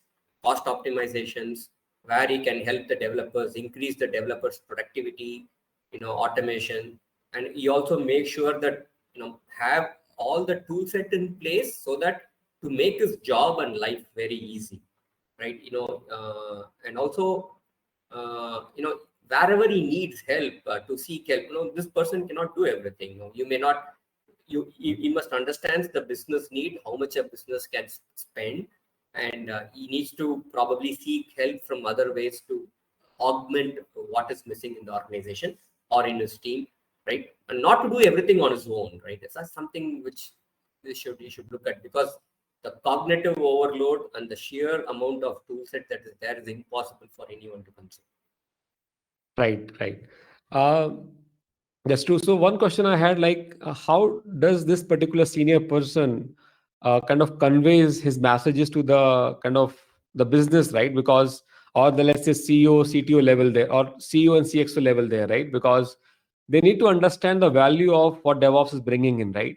cost optimizations, where he can help the developers, increase the developers' productivity, automation. And he also make sure that have all the tool set in place so that to make his job and life very easy, right? And also wherever he needs help, to seek help. This person cannot do everything. You may not. You must understand the business need, how much a business can spend, and he needs to probably seek help from other ways to augment what is missing in the organization or in his team, right? And not to do everything on his own, right? That's something which you should look at, because the cognitive overload and the sheer amount of tool set that is there is impossible for anyone to consume. Right. Uh, that's true. So one question I had, like, how does this particular senior person kind of conveys his messages to the kind of the business, right? Because, or the, let's say, CEO, CTO level there, or CEO and CXO level there, right? Because they need to understand the value of what DevOps is bringing in, right?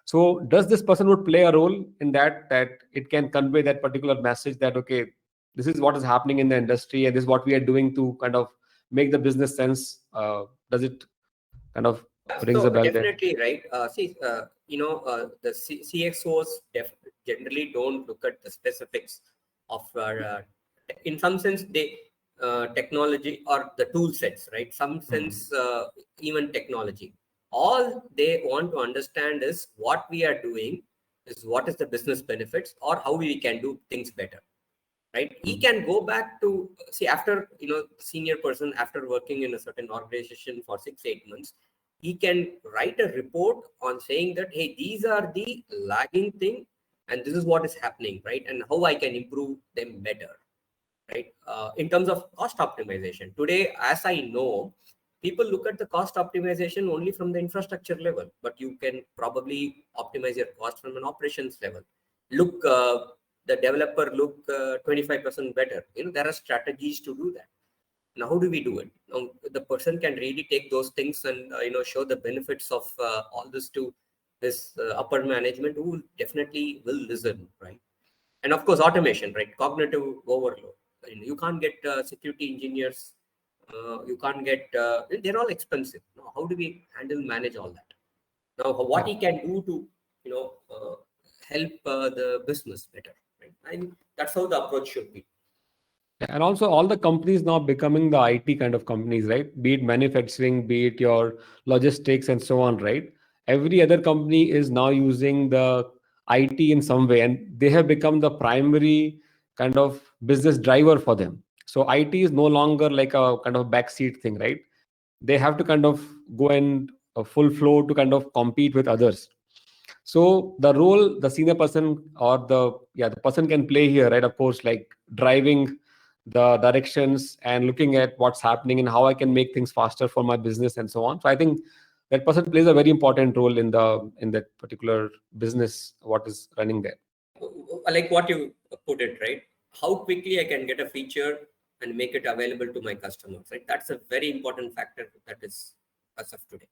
So does this person would play a role in that it can convey that particular message that, okay, this is what is happening in the industry and this is what we are doing to kind of make the business sense? Does it kind of rings a So bell there? definitely, right. The CXOs generally don't look at the specifics of in some sense they technology or the tool sets, right? Some sense even technology. All they want to understand is what we are doing, is what is the business benefits, or how we can do things better, right? He can go back to see, after senior person, after working in a certain organization for 6-8 months, he can write a report on saying that, hey, these are the lagging thing and this is what is happening, right? And how I can improve them better, right? In terms of cost optimization today, as I know, people look at the cost optimization only from the infrastructure level, but you can probably optimize your cost from an operations level. Look, the developer look 25% better. There are strategies to do that. Now, how do we do it? Now, the person can really take those things and show the benefits of all this to his upper management, who definitely will listen, right? And of course, automation, right? Cognitive overload. You can't get security engineers. You can't get. They're all expensive. Now, how do we manage all that? Now, what he can do to help the business better, right? And that's how the approach should be. And also all the companies now becoming the IT kind of companies, right? Be it manufacturing, be it your logistics and so on, right? Every other company is now using the IT in some way, and they have become the primary kind of business driver for them. So IT is no longer like a kind of backseat thing, right? They have to kind of go and full flow to kind of compete with others. So the role the senior person or the person can play here, right? Of course, like driving the directions and looking at what's happening and how I can make things faster for my business and so on. So I think that person plays a very important role in that particular business what is running there. Like what you put it, right? how quickly I can get a feature and make it available to my customers, right? That's a very important factor that is as of today.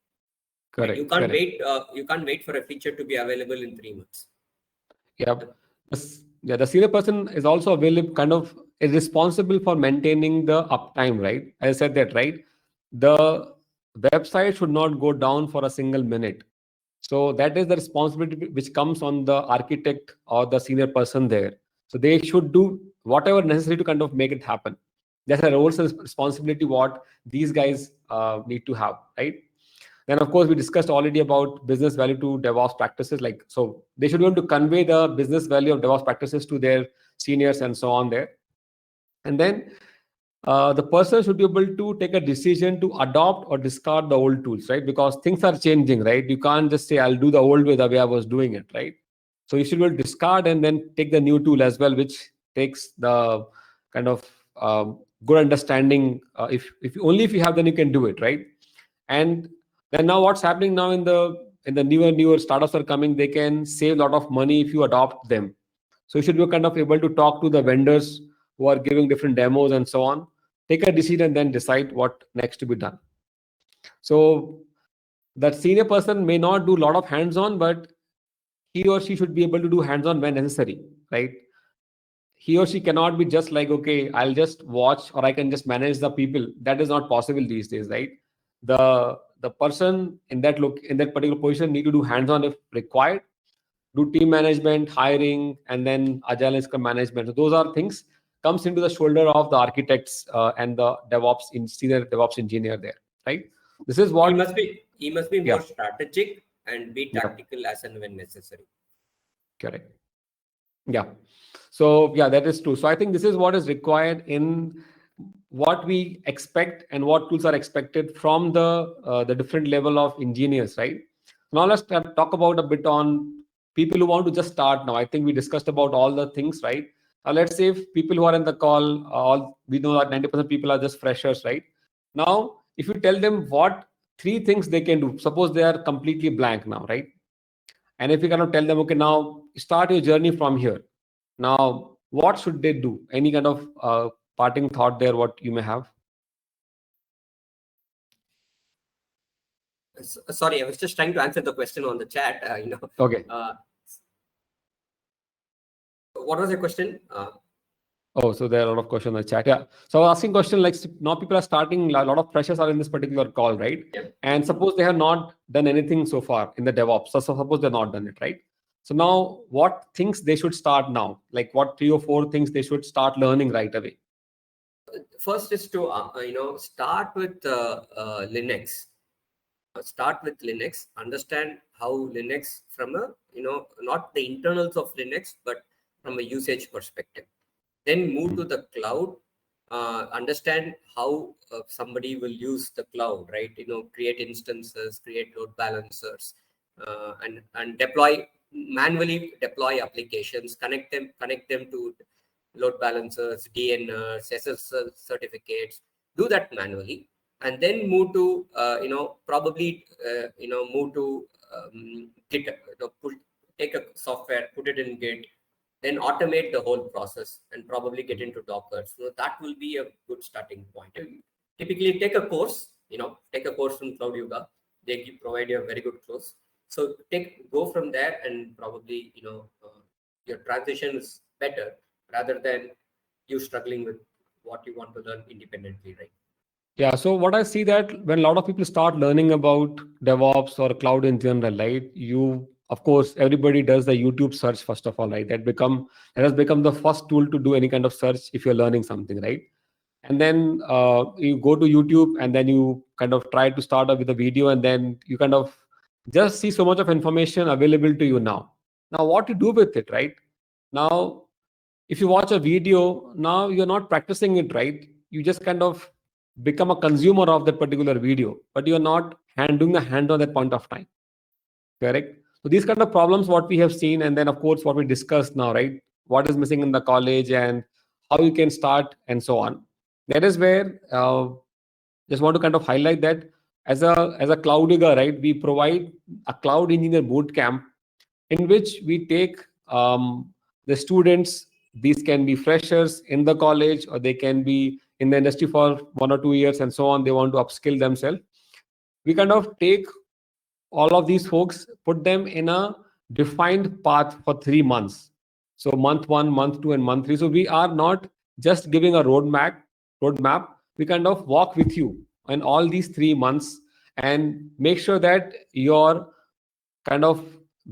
Right? Correct. Correct. You can't wait for a feature to be available in 3 months. Yeah. Yeah, the senior person is also available, kind of is responsible for maintaining the uptime, right? I said that, right? The website should not go down for a single minute. So that is the responsibility which comes on the architect or the senior person there. So they should do whatever necessary to kind of make it happen. That's a role and responsibility what these guys need to have, right? Then, of course, we discussed already about business value to DevOps practices. Like, so they should be able to convey the business value of DevOps practices to their seniors and so on there. And then the person should be able to take a decision to adopt or discard the old tools, right? Because things are changing, right? You can't just say, I'll do the old way the way I was doing it, right? So you should be able to discard and then take the new tool as well, which takes the kind of good understanding. If only if you have, then you can do it, right? And then now what's happening now in the newer startups are coming, they can save a lot of money if you adopt them. So you should be kind of able to talk to the vendors who are giving different demos and so on, take a decision and then decide what next to be done. So that senior person may not do a lot of hands-on, but he or she should be able to do hands-on when necessary, right? He or she cannot be just like, okay, I'll just watch or I can just manage the people. That is not possible these days, right? The person in that look in that particular position need to do hands-on if required, do team management, hiring, and then agile and scrum management. So those are things comes into the shoulder of the architects and the senior DevOps engineer there, right? This is what He must be yeah, more strategic and be yeah, tactical as and when necessary. correct. Yeah. So yeah, that is true. So I think this is what is required in what we expect and what tools are expected from the different level of engineers, right? Now let's talk about a bit on people who want to just start now. I think we discussed about all the things, right? Let's say if people who are in the call, all we know that 90% people are just freshers, right? Now, if you tell them what 3 things they can do, suppose they are completely blank now, right? And if you cannot tell them, okay, now start your journey from here. Now, what should they do? Any kind of parting thought there, what you may have? Sorry, I was just trying to answer the question on the chat. Okay. What was your question? Oh, so there are a lot of questions in the chat. Yeah. So I was asking question like now people are starting, a lot of freshers are in this particular call, right? Yeah. And suppose they have not done anything so far in the DevOps. So suppose they've not done it, right? So now what things they should start now? Like what 3 or 4 things they should start learning right away? First is to start with Linux. Start with Linux. Understand how Linux from a not the internals of Linux, but from a usage perspective. Then move to the cloud. Understand how somebody will use the cloud, right? Create instances, create load balancers, and manually deploy applications. Connect them to load balancers, DNS, SSL certificates. Do that manually, and then move to probably move to Git. Take a software, put it in Git, then automate the whole process and probably get into Docker. So that will be a good starting point. Typically take a course, take a course from Cloud Yoga. They provide you a very good course. So go from there, and probably, your transition is better rather than you struggling with what you want to learn independently, right? Yeah. So what I see that when a lot of people start learning about DevOps or cloud in general, right? Of course, everybody does the YouTube search first of all, right? That has become the first tool to do any kind of search if you're learning something, right? And then you go to YouTube and then you kind of try to start up with a video, and then you kind of just see so much of information available to you now. Now, what to do with it, right? Now, if you watch a video, now you're not practicing it, right? You just kind of become a consumer of that particular video, but you're not doing the hand on that point of time. Correct. So these kind of problems, what we have seen, and then of course what we discussed now, right? What is missing in the college and how you can start and so on. That is where just want to kind of highlight that as a cloud digger, right? We provide a cloud engineer boot camp in which we take the students these can be freshers in the college, or they can be in the industry for 1 or 2 years and so on. They want to upskill themselves. We kind of take all of these folks, put them in a defined path for 3 months. So month 1, month 2, and month 3. So we are not just giving a roadmap. We kind of walk with you in all these 3 months and make sure that your kind of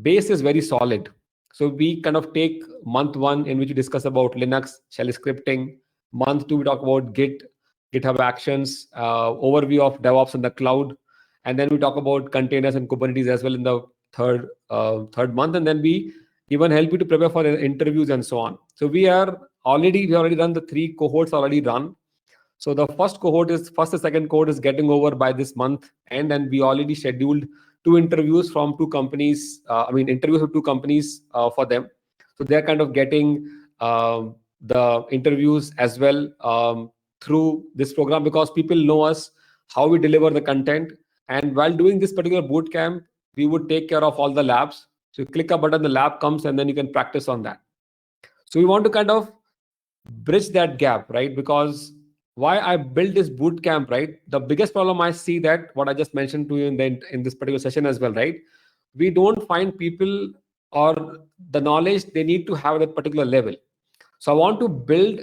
base is very solid. So we kind of take month 1, in which we discuss about Linux shell scripting. Month 2, we talk about GitHub Actions, overview of DevOps in the cloud, and then we talk about containers and Kubernetes as well in the third month, and then we even help you to prepare for the interviews and so on. So we already done the 3 cohorts already run. So the first and second cohort is getting over by this month, and we already scheduled 2 interviews from 2 companies. Interviews with 2 companies for them. So they're kind of getting the interviews as well through this program, because people know us, how we deliver the content. And while doing this particular boot camp, we would take care of all the labs. So you click a button, the lab comes, and then you can practice on that. So we want to kind of bridge that gap, right? Because why I built this boot camp, right? The biggest problem I see, that what I just mentioned to you in this particular session as well, right? We don't find people or the knowledge they need to have at that particular level. So I want to build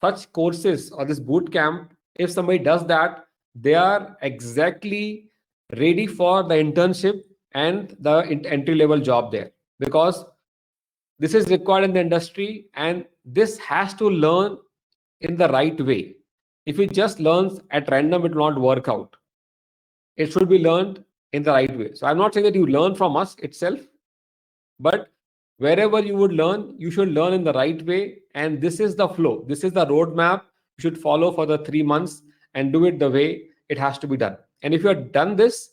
such courses or this boot camp. If somebody does that, they are exactly ready for the internship and the entry level job there, because this is required in the industry, and this has to learn in the right way. If it just learns at random, it will not work out. It should be learned in the right way. So I'm not saying that you learn from us itself, but wherever you would learn, you should learn in the right way. And this is the flow. This is the roadmap you should follow for the 3 months, and do it the way it has to be done. And if you have done this,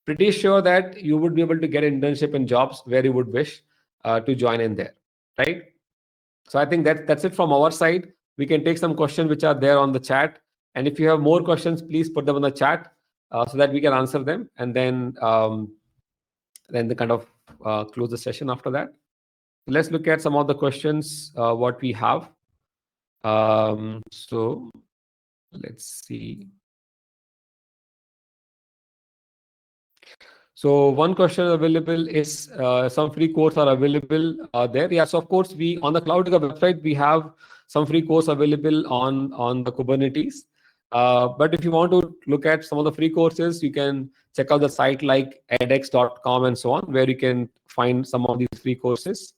pretty sure that you would be able to get internship and jobs where you would wish to join in there, right? So I think that's it from our side. We can take some questions which are there on the chat, and if you have more questions, please put them in the chat so that we can answer them, and then the kind of close the session after that. Let's look at some of the questions what we have. So let's see. So one question available is some free courses are available there. Yes, of course, we on the Cloudtica website, we have some free course available on the Kubernetes. But if you want to look at some of the free courses, you can check out the site like edx.com and so on, where you can find some of these free courses.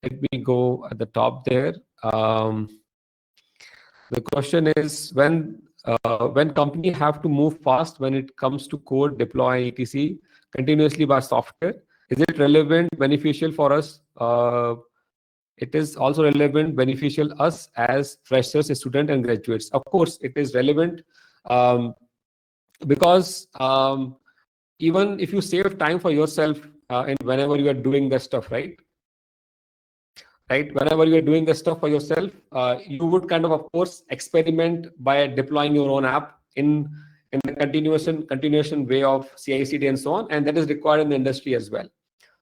Let me go at the top there. The question is, when company have to move fast when it comes to code, deploy, etc. continuously by software, is it relevant, beneficial for us? It is also relevant, beneficial us as freshers, students, and graduates. Of course, it is relevant because even if you save time for yourself and whenever you are doing the stuff, right? Whenever you are doing the stuff for yourself, you would kind of course, experiment by deploying your own app in the continuation way of CI/CD and so on, and that is required in the industry as well.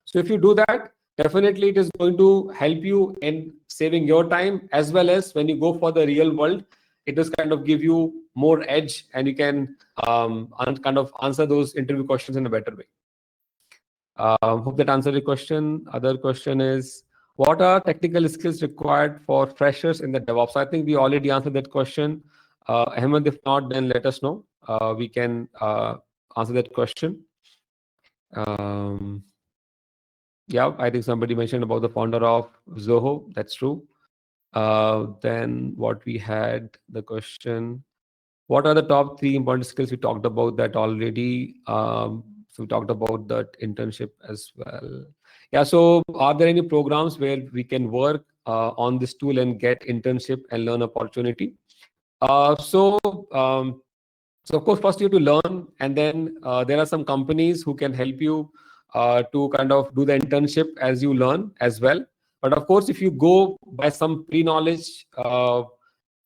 So if you do that, definitely it is going to help you in saving your time, as well as when you go for the real world, it does kind of give you more edge, and you can kind of answer those interview questions in a better way. Hope that answered the question. Other question is, what are technical skills required for freshers in the DevOps? I think we already answered that question. Ahmed, if not, then let us know. We can answer that question. Yeah, I think somebody mentioned about the founder of Zoho. That's true. Then what we had, the question, what are the top 3 important skills? We talked about that already. So we talked about that internship as well. Yeah, so are there any programs where we can work on this tool and get internship and learn opportunity? So of course, first you have to learn, and then there are some companies who can help you to kind of do the internship as you learn as well. But of course, if you go by some pre-knowledge,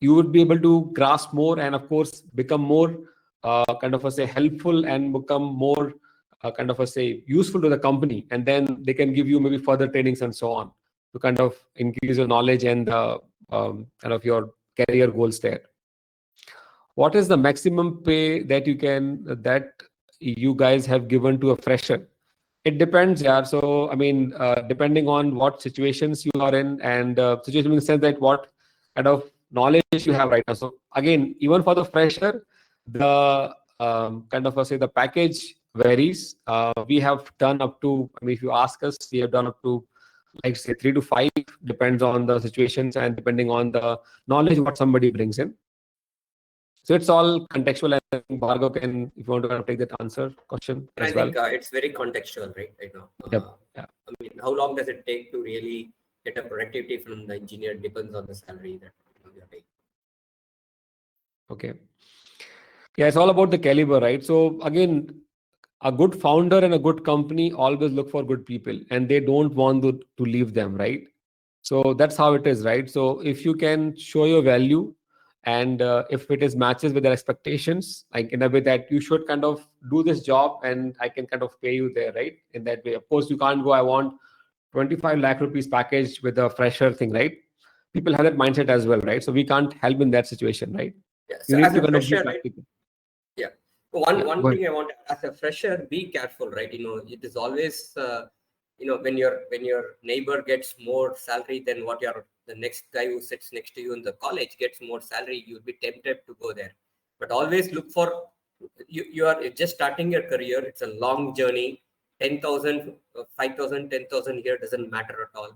you would be able to grasp more, and of course become more kind of helpful, and become more kind of useful to the company, and then they can give you maybe further trainings and so on, to kind of increase your knowledge and kind of your career goals there. What is the maximum pay that you guys have given to a fresher? It depends, yeah. So, I mean, depending on what situations you are in, and situation in the sense that what kind of knowledge you have right now. So, again, even for the fresher, the kind of, say, the package varies. We have done up to, I mean, if you ask us, we have done up to, like, say, 3 to 5, depends on the situations and depending on the knowledge what somebody brings in. So it's all contextual. And I think Bhargav can, if you want to kind of take that answer question And I as well. think it's very contextual, right? Right now, Yep. Yeah. I mean, how long does it take to really get a productivity from the engineer depends on the salary that you're paying. Okay. Yeah, it's all about the caliber, right? So again, a good founder and a good company always look for good people, and they don't want to leave them, right? So that's how it is, right? So if you can show your value, and if it is matches with their expectations, like in a way that you should kind of do this job, and I can kind of pay you there, right? In that way, of course, you can't go, I want 25 lakh rupees package with a fresher thing, right? People have that mindset as well, right? So we can't help in that situation, right? Yeah. You So need as to a kind of be fresher, right? practical. Yeah. One Yeah, one go ahead. thing I want as a fresher, be careful, right? It is always when your neighbor gets more salary than what the next guy who sits next to you in the college gets more salary, you'll be tempted to go there. But always look for you are just starting your career. It's a long journey. 10,000, 5,000, 10,000 here doesn't matter at all.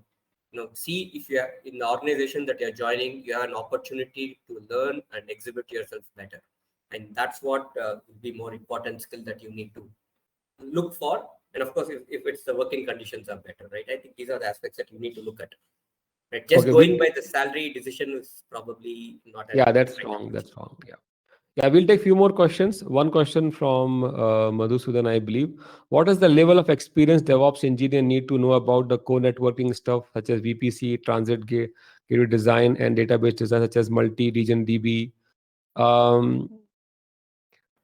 See if you are in the organization that you're joining, you have an opportunity to learn and exhibit yourself better. And that's what will be more important skill that you need to look for. And of course, if it's the working conditions are better, right? I think these are the aspects that you need to look at, right? Just Okay, going by the salary decision is probably not a yeah, that's right wrong. approach. That's wrong. Yeah. Yeah, we'll take few more questions. One question from Madhusudan, I believe. What is the level of experience DevOps engineer need to know about the core networking stuff such as VPC, transit gateway design, and database design such as multi-region DB? Um,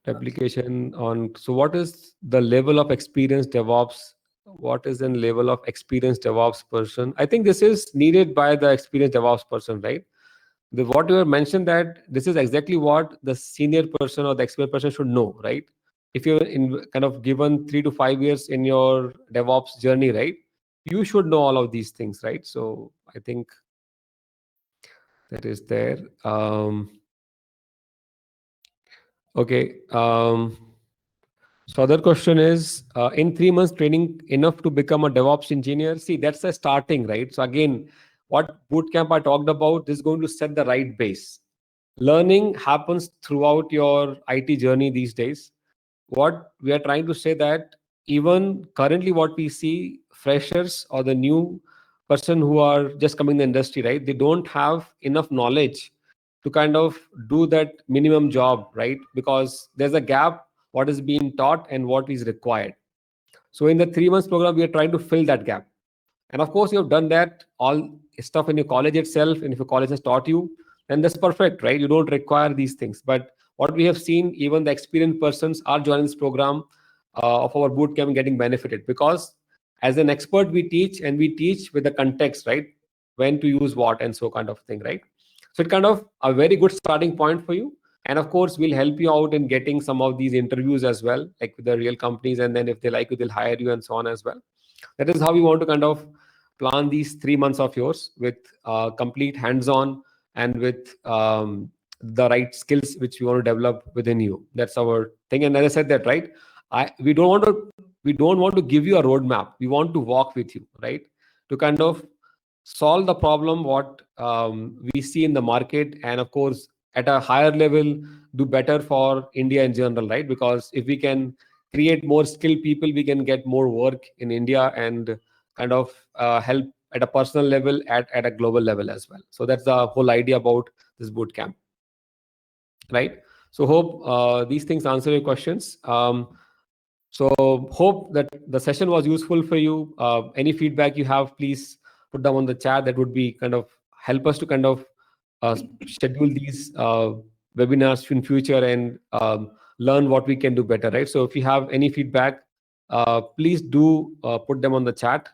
Application on. So what is the level of experience DevOps? What is the level of experienced DevOps person? I think this is needed by the experienced DevOps person, right? What you have mentioned, that this is exactly what the senior person or the expert person should know, right? If you're in kind of given 3 to 5 years in your DevOps journey, right, you should know all of these things, right? So I think that is there. Okay. So other question is, in 3 months training enough to become a DevOps engineer? See, that's a starting, right? So again, what bootcamp I talked about, this is going to set the right base. Learning happens throughout your IT journey these days. What we are trying to say that even currently what we see, freshers or the new person who are just coming in the industry, right? They don't have enough knowledge to kind of do that minimum job, right? Because there's a gap what is being taught and what is required. So in the 3 months program, we are trying to fill that gap. And of course, you have done that all stuff in your college itself. And if your college has taught you, then that's perfect, right? You don't require these things. But what we have seen, even the experienced persons are joining this program of our boot camp getting benefited, because as an expert, we teach, and we teach with the context, right? When to use what and so kind of thing, right? So it's kind of a very good starting point for you. And of course, we'll help you out in getting some of these interviews as well, like with the real companies. And then if they like you, they'll hire you and so on as well. That is how we want to kind of plan these 3 months of yours with complete hands-on and with the right skills which we want to develop within you. That's our thing. And as I said that, right, we don't want to give you a roadmap. We want to walk with you, right, to kind of solve the problem what we see in the market, and of course at a higher level do better for India in general, right? Because if we can create more skilled people, we can get more work in India and kind of help at a personal level, at a global level as well. So that's the whole idea about this boot camp, right? So hope these things answer your questions. So hope that the session was useful for you. Any feedback you have, please put them on the chat. That would be kind of help us to kind of schedule these webinars in future and learn what we can do better, right? So if you have any feedback, please do put them on the chat.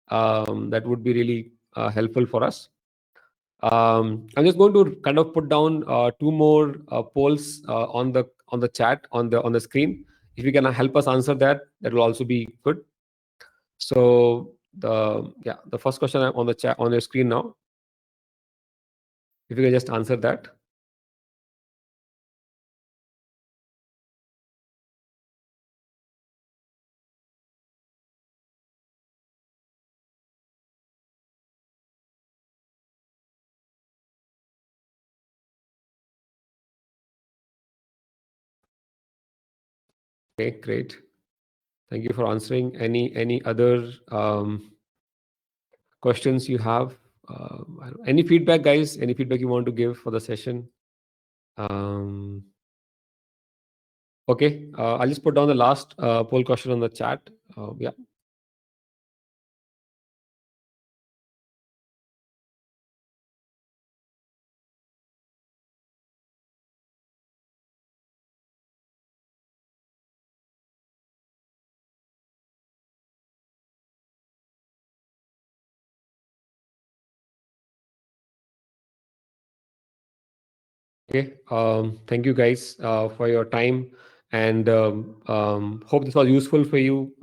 That would be really helpful for us. I'm just going to kind of put down two more polls on the chat on the screen. If you can help us answer that, that will also be good. So the first question on the chat on your screen now. If you can just answer that. Okay, great. Thank you for answering. Any other questions you have? Any feedback, guys? Any feedback you want to give for the session? Okay, I'll just put down the last poll question on the chat. Yeah. Okay. Thank you guys for your time, and hope this was useful for you.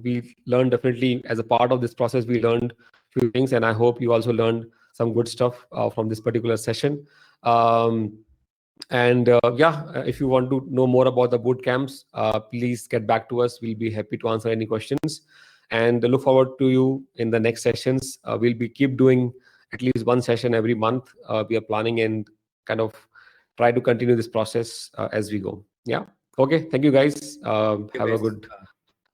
We learned definitely as a part of this process. We learned few things, and I hope you also learned some good stuff from this particular session. And yeah, if you want to know more about the boot camps, please get back to us. We'll be happy to answer any questions, and look forward to you in the next sessions. We'll be keep doing at least one session every month. We are planning and kind of try to continue this process as we go. Yeah. Okay. Thank you, guys. You Have a guys, good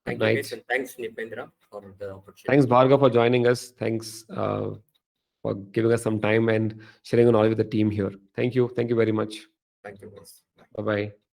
thank you guys, night. and thanks Nipendra for the Thanks, opportunity. Bhargav, for joining us. Thanks for giving us some time and sharing knowledge with the team here. Thank you. Thank you very much. Thank you guys. Bye bye.